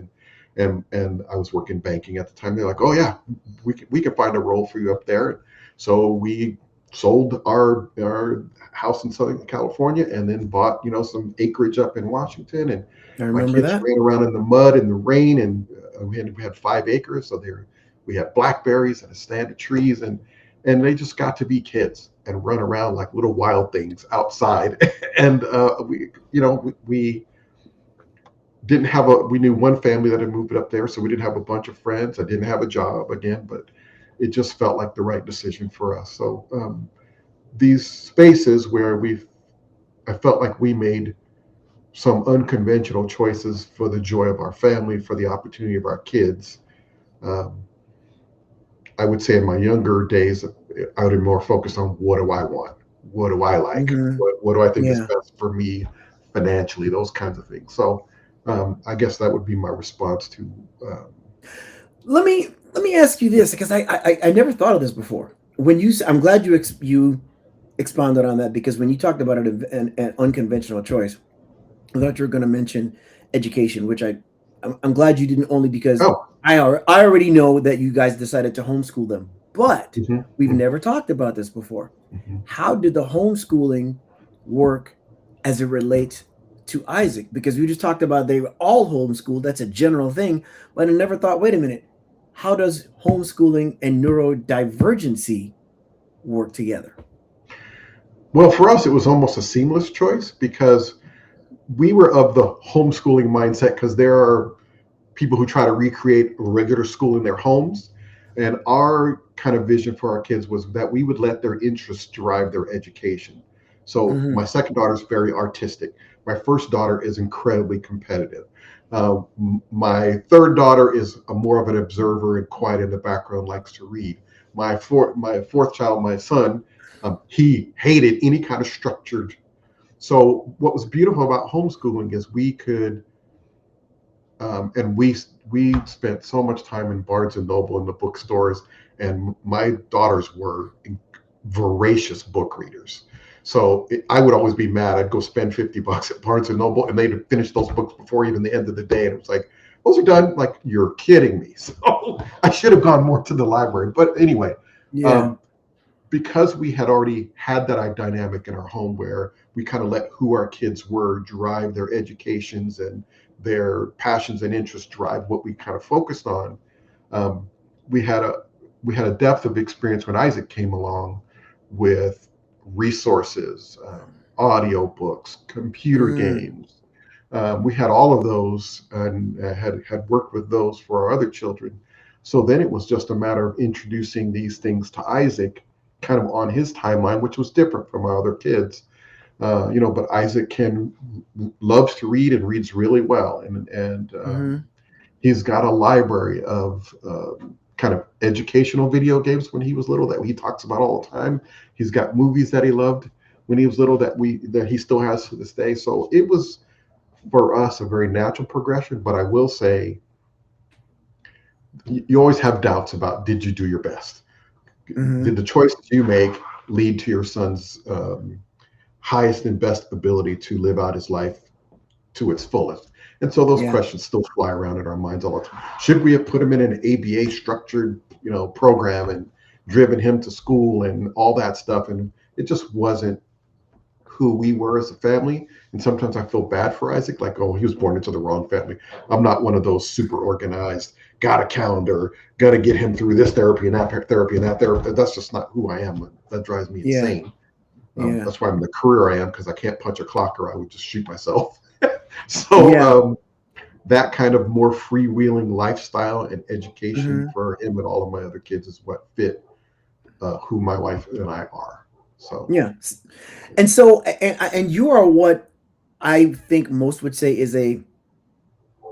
And I was working banking at the time. They're like, "Oh yeah, we can find a role for you up there." So we sold our house in Southern California and then bought some acreage up in Washington. And I my remember kids that. ran around in the mud and the rain, and we had 5 acres. So we had blackberries and a stand of trees, and they just got to be kids and run around like little wild things outside. And we didn't have we knew one family that had moved up there, so we didn't have a bunch of friends. I didn't have a job again, but it just felt like the right decision for us. So these spaces where I felt like we made some unconventional choices for the joy of our family, for the opportunity of our kids. Um, I would say in my younger days, I would be more focused on what do I want? What do I like? Hmm. What do I think is Yeah. best for me financially? Those kinds of things. So I guess that would be my response to. Um, Let me ask you this because I never thought of this before. I'm glad you expounded on that because when you talked about an unconventional choice, I thought you were going to mention education, which I'm glad you didn't only because oh, I already know that you guys decided to homeschool them, but mhm, we've mhm, never talked about this before. mhm. How did the homeschooling work as it relates to Isaac? Because we just talked about they were all homeschooled. That's a general thing, but I never thought, wait a minute, how does homeschooling and neurodivergency work together? Well, for us, it was almost a seamless choice because we were of the homeschooling mindset because there are people who try to recreate regular school in their homes. And our kind of vision for our kids was that we would let their interests drive their education. So my Mm-hmm. second daughter is very artistic. My first daughter is incredibly competitive. My third daughter is more of an observer and quiet in the background, likes to read. My fourth child, my son, he hated any kind of structured. So what was beautiful about homeschooling is we could and we spent so much time in Barnes and Noble in the bookstores, and my daughters were voracious book readers. So I would always be mad. I'd go spend $50 at Barnes and Noble, and they'd finish those books before even the end of the day. And it was like, those are done. Like, you're kidding me. So I should have gone more to the library. But anyway, Yeah. um, because we had already had that dynamic in our home where we kind of let who our kids were drive their educations and their passions and interests drive what we kind of focused on. Um, we had a we had a depth of experience when Isaac came along with resources, audio books, computer Mm, games. We had all of those and had worked with those for our other children. So then it was just a matter of introducing these things to Isaac, kind of on his timeline, which was different from our other kids. But Isaac can loves to read and reads really well, and mm-hmm. he's got a library of kind of educational video games when he was little that he talks about all the time. He's got movies that he loved when he was little that he still has to this day. So it was for us a very natural progression. But I will say, you always have doubts about, did you do your best? Did Mm-hmm. the choices you make lead to your son's highest and best ability to live out his life to its fullest? And so those Yeah. questions still fly around in our minds all the time. Should we have put him in an ABA structured, program and driven him to school and all that stuff? And it just wasn't who we were as a family. And sometimes I feel bad for Isaac, like, oh, he was born into the wrong family. I'm not one of those super organized, got a calendar, got to get him through this therapy and that therapy and that therapy. That's just not who I am. That drives me Yeah. insane. Yeah. That's why I'm in the career I am, because I can't punch a clock or I would just shoot myself. So Yeah. that kind of more freewheeling lifestyle and education Hmm. for him and all of my other kids is what fit who my wife and I are. So Yeah. And so, and you are what I think most would say is a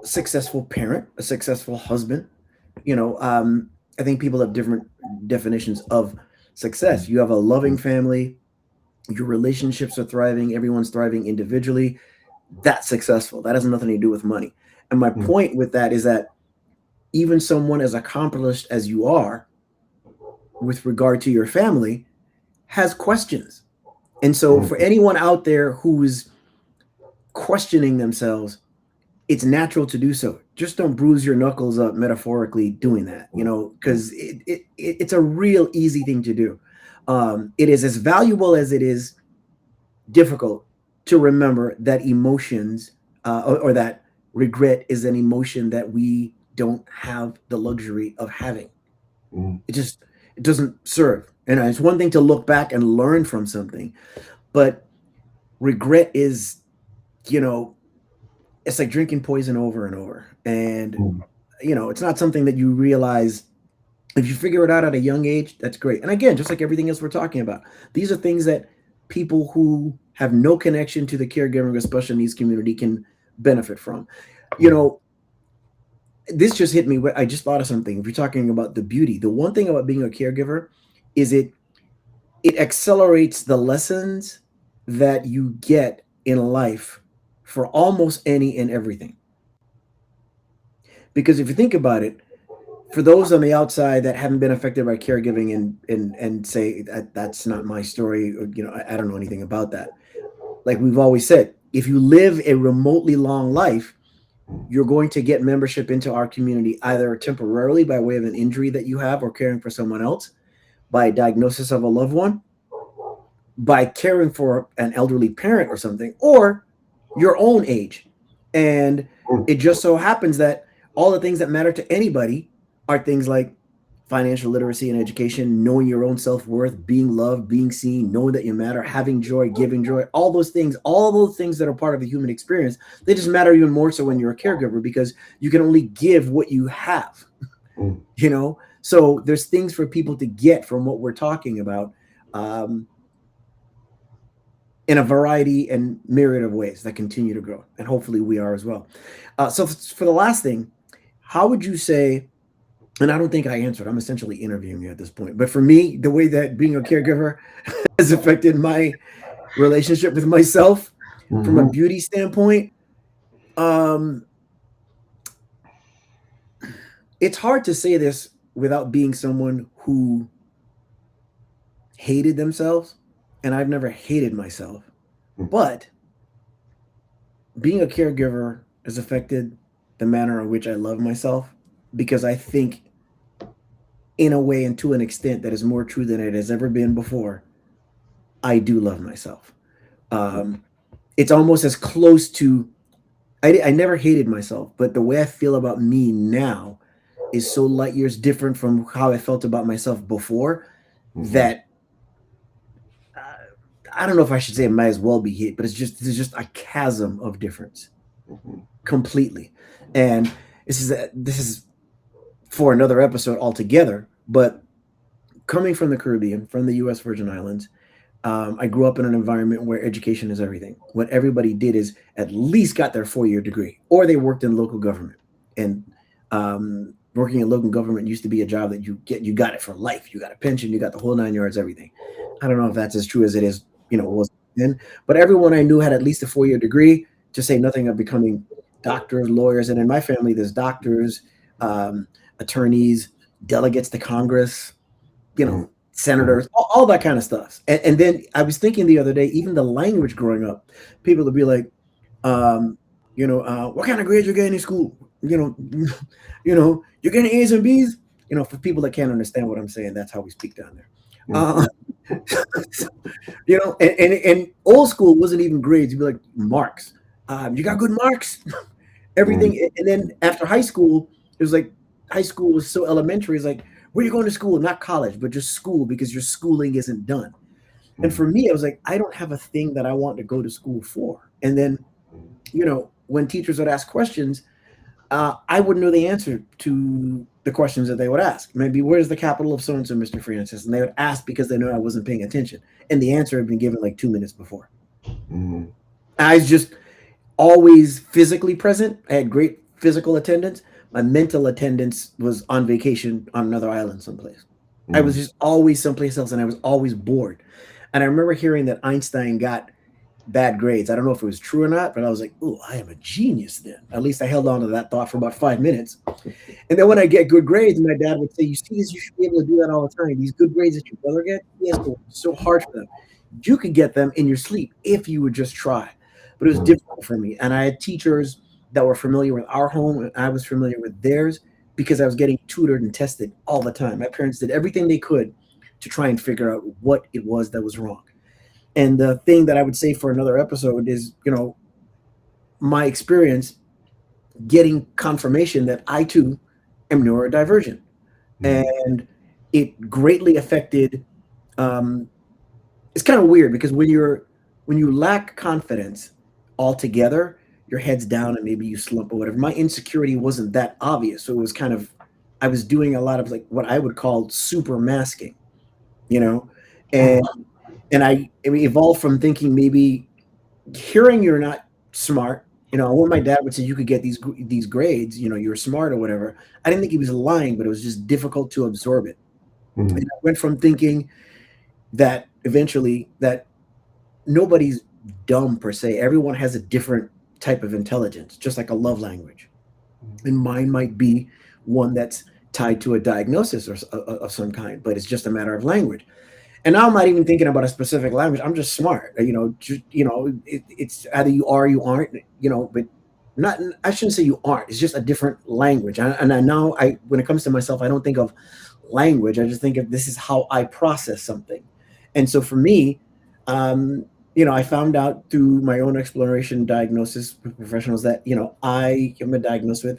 successful parent, a successful husband. You know, I think people have different definitions of success. You have a loving family, your relationships are thriving, everyone's thriving individually. That's successful. That has nothing to do with money. And my mm, point with that is that even someone as accomplished as you are with regard to your family has questions. And so, mm, for anyone out there who's questioning themselves, it's natural to do so. Just don't bruise your knuckles up metaphorically doing that, you mm, know, mm, because it's a real easy thing to do. It is as valuable as it is difficult to remember that emotions or that regret is an emotion that we don't have the luxury of having. mm, It just it doesn't serve. And it's one thing to look back and learn from something, but regret is, you know, it's like drinking poison over and over. And mm, you know, it's not something that you realize. If you figure it out at a young age, that's great. And again, just like everything else we're talking about, these are things that people who have no connection to the caregiving or special needs community can benefit from. You mm, know, this just hit me. I just thought of something. If you're talking about the beauty, the one thing about being a caregiver is it accelerates the lessons that you get in life for almost any and everything. Because if you think about it, for those on the outside that haven't been affected by caregiving and say that's not my story, or, you know, I don't know anything about that. Like we've always said, if you live a remotely long life, you're going to get membership into our community either temporarily by way of an injury that you have or caring for someone else, by a diagnosis of a loved one, by caring for an elderly parent or something, or your own age. And mm, it just so happens that all the things that matter to anybody are things like financial literacy and education, knowing your own self-worth, being loved, being seen, knowing that you matter, having joy, giving joy, all those things that are part of the human experience, they just matter even more so when you're a caregiver because you can only give what you have, mm, you know? So there's things for people to get from what we're talking about. Um, in a variety and myriad of ways that continue to grow. And hopefully we are as well. So for the last thing, how would you say, and I don't think I answered, I'm essentially interviewing you at this point, but for me, the way that being a caregiver has affected my relationship with myself from a mhm, beauty standpoint, um, it's hard to say this without being someone who hated themselves. And I've never hated myself. mm, But being a caregiver has affected the manner in which I love myself because I think, in a way and to an extent that is more true than it has ever been before, I do love myself. Um, it's almost as close to, I never hated myself, but the way I feel about me now is so light years different from how I felt about myself before mhm, that uh, I don't know if I should say it might as well be hit, but there's just a chasm of difference mhm, completely. And this is for another episode altogether. But coming from the Caribbean, from the U.S. Virgin Islands, I grew up in an environment where education is everything. What everybody did is at least got their 4-year degree, or they worked in local government. And working in local government used to be a job that you got it for life. You got a pension, you got the whole 9 yards, everything. I don't know if that's as true as it is, was then. But everyone I knew had at least a 4-year degree. To say nothing of becoming doctors, lawyers, and in my family, there's doctors, um, attorneys, delegates to Congress, mm, mm, senators, all that kind of stuff. And then I was thinking the other day, even the language growing up, people would be like, um, what kind of grades you getting in school? You're getting A's and B's. For people that can't understand what I'm saying, that's how we speak down there. mm, Uh, You know, and old school wasn't even grades. You'd be like, marks. You got good marks? Mm, Everything. And then after high school, it was like high school was so elementary. It's like, where you going to school? Not college, but just school because your schooling isn't done. And mm, for me, I was like, I don't have a thing that I want to go to school for. And then, you know, when teachers would ask questions, I wouldn't know the answer to the questions that they would ask. Maybe, where's the capital of so and so, Mr. Francis? And they would ask because they know I wasn't paying attention. And the answer had been given like 2 minutes before. mm, I was just always physically present. I had great physical attendance. My mental attendance was on vacation on another island someplace. I was mm, just always someplace else and I was always bored. And I remember hearing that Einstein got bad grades. I don't know if it was true or not, but I was like, "Ooh, I am a genius then." At least I held on to that thought for about 5 minutes. And then when I get good grades, my dad would say, "You see this? You should be able to do that all the time. These good grades that your brother gets, yes, it's so hard for them. You could get them in your sleep if you would just try." But it was mm, difficult for me, and I had teachers that were familiar with our home, and I was familiar with theirs because I was getting tutored and tested all the time. My parents did everything they could to try and figure out what it was that was wrong. And the thing that I would say for another episode is, you know, my experience getting confirmation that I too am neurodivergent, mm, and it greatly affected. Um, it's kind of weird because when you lack confidence altogether, your head's down and maybe you slump or whatever. My insecurity wasn't that obvious, so it was kind of I was doing a lot of like what I would call super masking, you know, and I evolved from thinking maybe hearing you're not smart. You know, when my dad would say you could get these grades, you know, you're smart or whatever. I didn't think he was lying, but it was just difficult to absorb it. And mm, I went from thinking that eventually that nobody's dumb per se. Everyone has a different type of intelligence, just like a love language. And mine might be one that's tied to a diagnosis or of some kind, but it's just a matter of language. And now I'm not even thinking about a specific language. I'm just smart. You know, it's either you are, or you aren't. You know, but not. I shouldn't say you aren't. It's just a different language. And I now, when it comes to myself, I don't think of language. I just think of this is how I process something. And so for me, you know, I found out through my own exploration, diagnosis with professionals that I am diagnosed with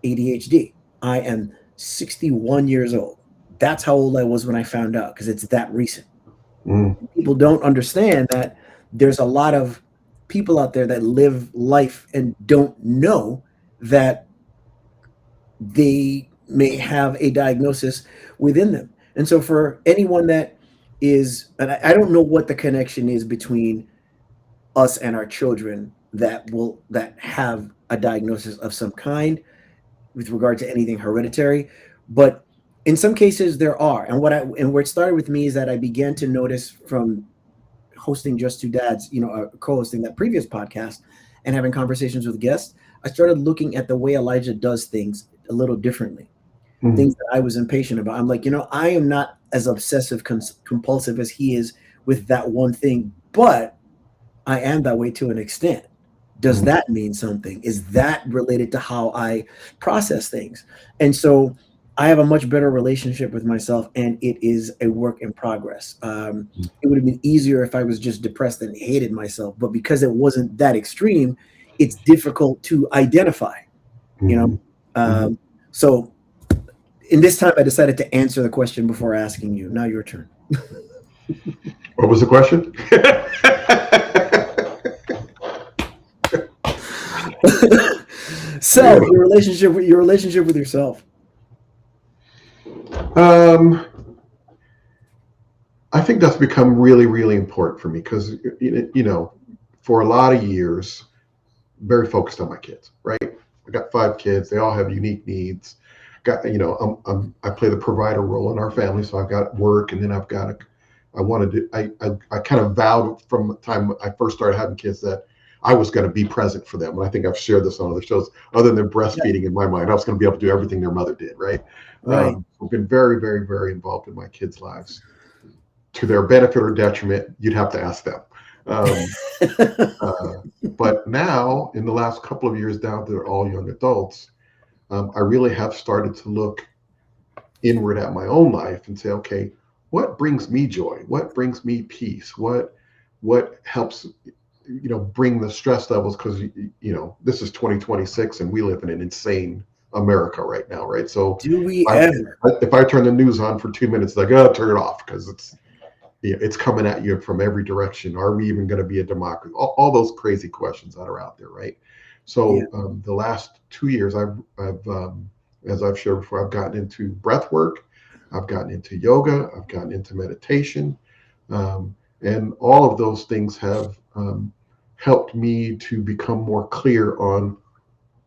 ADHD. I am 61 years old. That's how old I was when I found out because it's that recent. mm, People don't understand that there's a lot of people out there that live life and don't know that they may have a diagnosis within them. And so for anyone that is, and I don't know what the connection is between us and our children that have a diagnosis of some kind with regard to anything hereditary, but in some cases there are. And where it started with me is that I began to notice from hosting Just Two Dads, co-hosting that previous podcast and having conversations with guests, I started looking at the way Elijah does things a little differently. mm, Things that I was impatient about. I'm like, I am not as obsessive compulsive as he is with that one thing, but I am that way to an extent. Does mm, that mean something? Is that related to how I process things? And so I have a much better relationship with myself, and it is a work in progress. It would have been easier if I was just depressed and hated myself, but because it wasn't that extreme, it's difficult to identify. You know, mm, mm. um, so in this time, I decided to answer the question before asking you. Now your turn. What was the question? So your relationship with yourself. um, I think that's become really, really important for me because, for a lot of years, very focused on my kids, right? I got 5 kids. They all have unique needs. I play the provider role in our family. So I've got work and then I wanted to, I kind of vowed from the time I first started having kids that I was going to be present for them. And I think I've shared this on other shows, other than Yeah, breastfeeding in my mind, I was going to be able to do everything their mother did, right? right. I've been very, very, very involved in my kids' lives. To their benefit or detriment, you'd have to ask them. Um, uh, but now, in the last couple of years, now that they're all young adults, I really have started to look inward at my own life and say, okay, what brings me joy? What brings me peace? What helps, bring the stress levels? Because this is 2026 and we live in an insane America right now, right? So Do we I, ever? if I turn the news on for 2 minutes, like, oh, turn it off because it's coming at you from every direction. Are we even going to be a democracy? All those crazy questions that are out there, right? Yeah. So the last 2 years, as I've shared before, I've gotten into breath work, I've gotten into yoga, I've gotten into meditation, and all of those things have helped me to become more clear on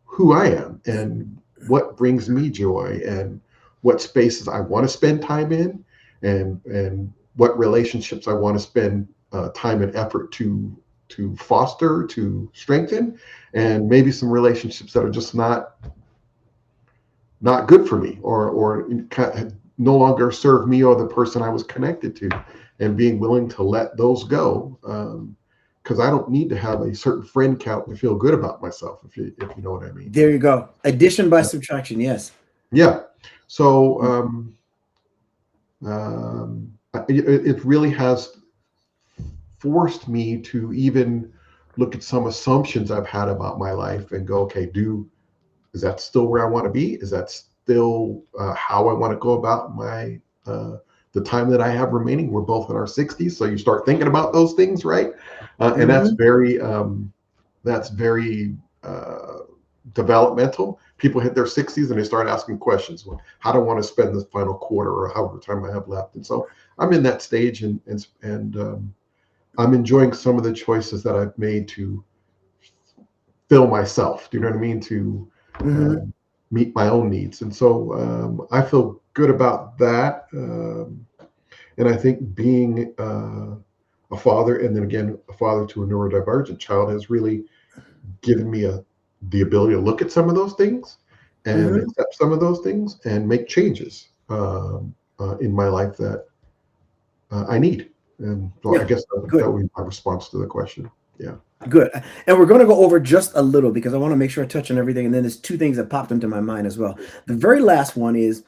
who I am and what brings me joy and what spaces I want to spend time in and what relationships I want to spend time and effort to foster, to strengthen, and maybe some relationships that are just not good for me or no longer serve me or the person I was connected to, and being willing to let those go. Because I don't need to have a certain friend count to feel good about myself, if you know what I mean. There you go. Addition by subtraction. Yes. Yeah. So it really has forced me to even look at some assumptions I've had about my life and go, okay, is that still where I want to be? Is that still how I want to go about the time that I have remaining? We're both in our 60s, so you start thinking about those things, right? And that's very developmental. People hit their 60s and they start asking questions. Well, how do I want to spend this final quarter or however time I have left? And so I'm in that stage, and I'm enjoying some of the choices that I've made to fill myself. Do you know what I mean? To meet my own needs. And so I feel good about that. And I think being a father, and then again, a father to a neurodivergent child, has really given me the ability to look at some of those things and accept some of those things and make changes in my life that I need. And so Yeah. I guess Good. that would be my response to the question. Yeah. Good. And we're going to go over just a little because I want to make sure I touch on everything. And then there's two things that popped into my mind as well. The very last one is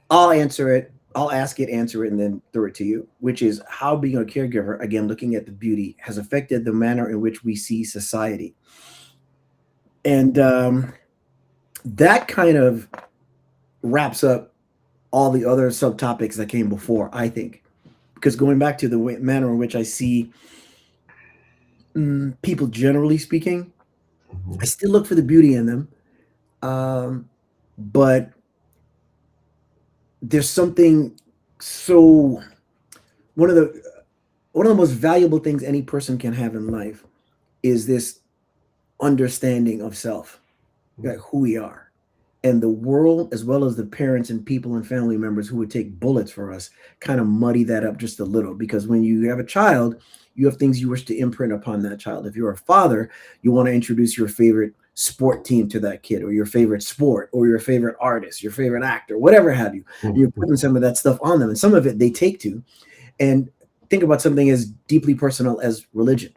I'll answer it. I'll ask it, answer it, and then throw it to you, which is how being a caregiver, again, looking at the beauty, has affected the manner in which we see society. And that kind of wraps up all the other subtopics that came before, I think. Because going back to the manner in which I see people generally speaking, I still look for the beauty in them. But there's something so one of the most valuable things any person can have in life is this understanding of self, like who we are. And the world, as well as the parents and people and family members who would take bullets for us, kind of muddy that up just a little. Because when you have a child, you have things you wish to imprint upon that child. If you're a father, you want to introduce your favorite sport team to that kid, or your favorite sport, or your favorite artist, your favorite actor, whatever have you. And you're putting some of that stuff on them. And some of it they take to. And think about something as deeply personal as religion.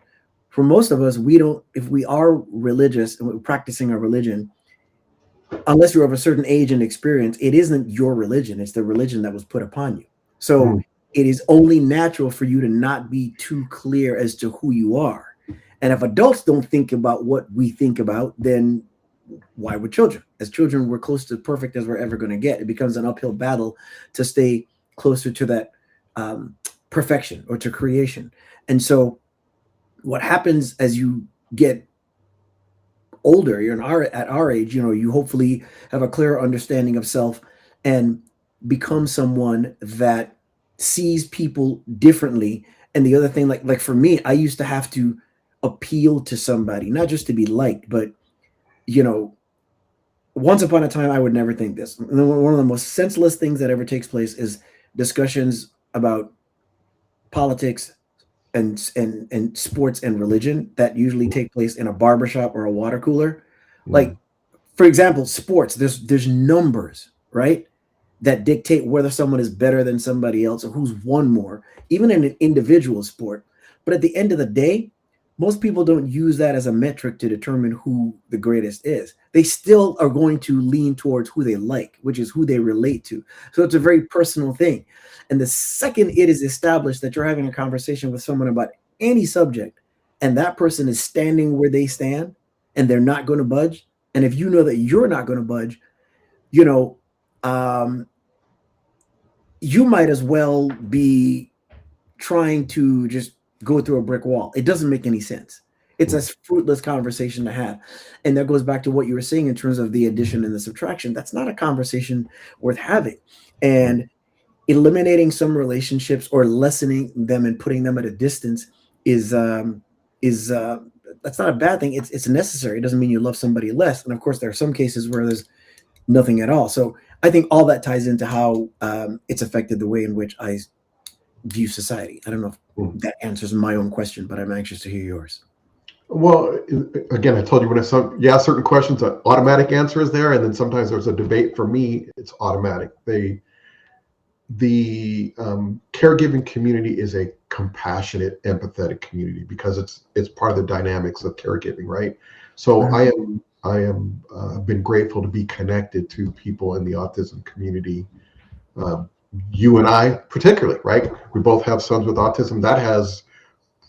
For most of us, we don't, if we are religious and we're practicing our religion, unless you're of a certain age and experience, it isn't your religion. It's the religion that was put upon you. So it is only natural for you to not be too clear as to who you are. And if adults don't think about what we think about, then why would children? As children, we're close to perfect as we're ever going to get. It becomes an uphill battle to stay closer to that perfection or to creation. And so what happens as you get older, at our age, you hopefully have a clearer understanding of self and become someone that sees people differently. And the other thing, like for me, I used to have to appeal to somebody, not just to be liked, but once upon a time, I would never think this. One of the most senseless things that ever takes place is discussions about politics and sports and religion that usually take place in a barbershop or a water cooler. Like, for example, sports, there's numbers, right? That dictate whether someone is better than somebody else or who's won more, even in an individual sport. But at the end of the day, most people don't use that as a metric to determine who the greatest is. They still are going to lean towards who they like, which is who they relate to. So it's a very personal thing. And the second it is established that you're having a conversation with someone about any subject, and that person is standing where they stand and they're not going to budge, and if you know that you're not going to budge, you know, um, you might as well be trying to just go through a brick wall. It doesn't make any sense. It's a fruitless conversation to have. And that goes back to what you were saying in terms of the addition and the subtraction. That's not a conversation worth having. And eliminating some relationships or lessening them and putting them at a distance is is that's not a bad thing. It's necessary. It doesn't mean you love somebody less. And of course, there are some cases where there's nothing at all. So I think all that ties into how it's affected the way in which I view society. I don't know if that answers my own question, but I'm anxious to hear yours. Well, again, I told you when you ask certain questions, an automatic answer is there, and then sometimes there's a debate. For me, it's automatic. The caregiving community is a compassionate, empathetic community because it's part of the dynamics of caregiving, right? So I am been grateful to be connected to people in the autism community. You and I, particularly, right? We both have sons with autism. That has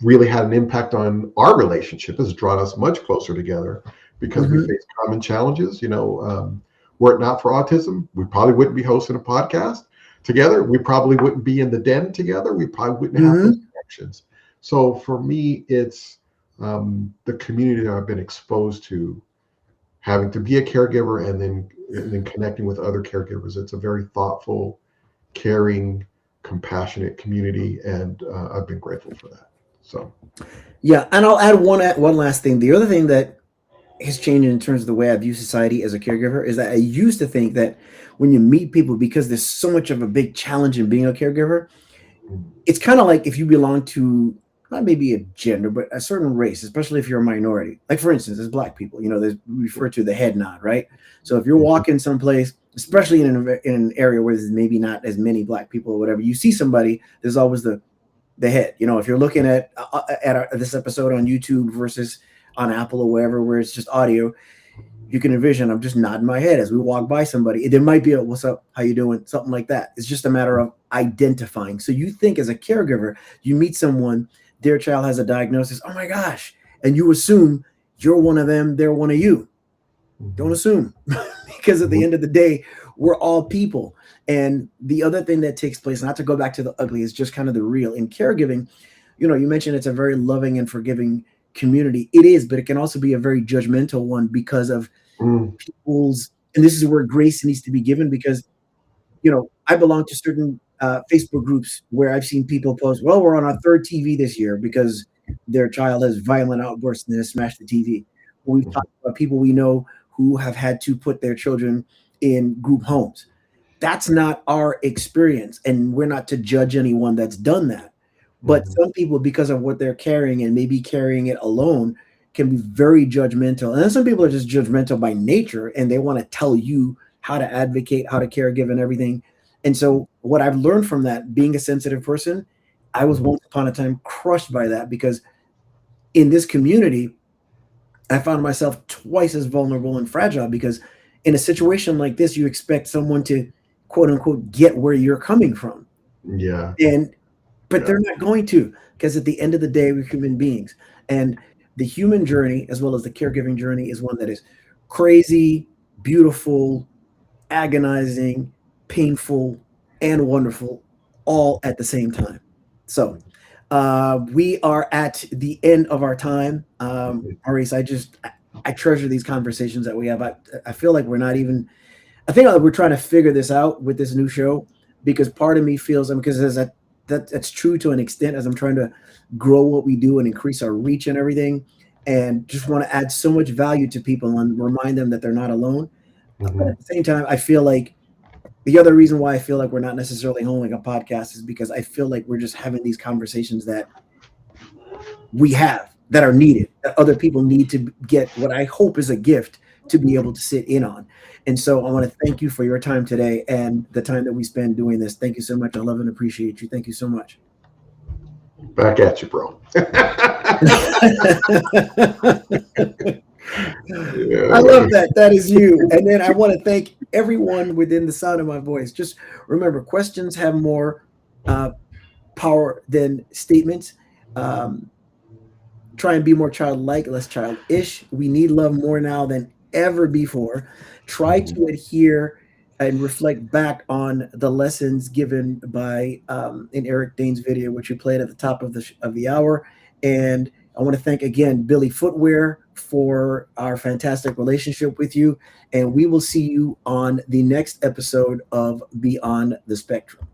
really had an impact on our relationship. Has drawn us much closer together because we face common challenges. Were it not for autism, we probably wouldn't be hosting a podcast together. We probably wouldn't be in the den together. We probably wouldn't have those connections. So for me, it's the community that I've been exposed to, having to be a caregiver and then connecting with other caregivers. It's a very thoughtful, caring, compassionate community, and I've been grateful for that. So, yeah, and I'll add one last thing. The other thing that has changed in terms of the way I view society as a caregiver is that I used to think that when you meet people, because there's so much of a big challenge in being a caregiver, it's kind of like if you belong to not maybe a gender, but a certain race, especially if you're a minority. Like for instance, as Black people, there's we refer to the head nod, right? So if you're walking someplace, especially in an area where there's maybe not as many Black people or whatever, you see somebody, there's always the head. If you're looking at this episode on YouTube versus on Apple or wherever, where it's just audio, you can envision I'm just nodding my head as we walk by somebody. There might be a "What's up? How you doing?" Something like that. It's just a matter of identifying. So you think as a caregiver, you meet someone, their child has a diagnosis. Oh my gosh. And you assume you're one of them, they're one of you. Don't assume because at the end of the day, we're all people. And the other thing that takes place, not to go back to the ugly, is just kind of the real. In caregiving, you mentioned it's a very loving and forgiving community. It is, but it can also be a very judgmental one because of people's, and this is where grace needs to be given because, I belong to certain Facebook groups where I've seen people post, well, we're on our third TV this year because their child has violent outbursts and has smashed the TV. We've talked about people we know who have had to put their children in group homes. That's not our experience, and we're not to judge anyone that's done that. But some people, because of what they're carrying and maybe carrying it alone, can be very judgmental. And then some people are just judgmental by nature, and they want to tell you how to advocate, how to caregive and everything. And so what I've learned from that, being a sensitive person, I was once upon a time crushed by that because in this community, I found myself twice as vulnerable and fragile because in a situation like this, you expect someone to quote unquote get where you're coming from. Yeah. But they're not going to, because at the end of the day, we're human beings. And the human journey, as well as the caregiving journey, is one that is crazy, beautiful, agonizing, painful, and wonderful, all at the same time. So we are at the end of our time. Maurice, I treasure these conversations that we have. I feel like we're not even, I think we're trying to figure this out with this new show because part of me feels, because that's true to an extent as I'm trying to grow what we do and increase our reach and everything, and just want to add so much value to people and remind them that they're not alone. But at the same time, I feel like the other reason why I feel like we're not necessarily holding a podcast is because I feel like we're just having these conversations that we have that are needed, that other people need to get what I hope is a gift to be able to sit in on. And so I want to thank you for your time today and the time that we spend doing this. Thank you so much. I love and appreciate you. Thank you so much. Back at you, bro. I love that. That is you. And then I want to thank everyone within the sound of my voice. Just remember, questions have more power than statements. Um, Try and be more childlike, less childish. We need love more now than ever before. Try to adhere and reflect back on the lessons given by in Eric Dane's video, which we played at the top of the hour. And I want to thank again Billy Footwear for our fantastic relationship with you. And we will see you on the next episode of Beyond the Spectrum.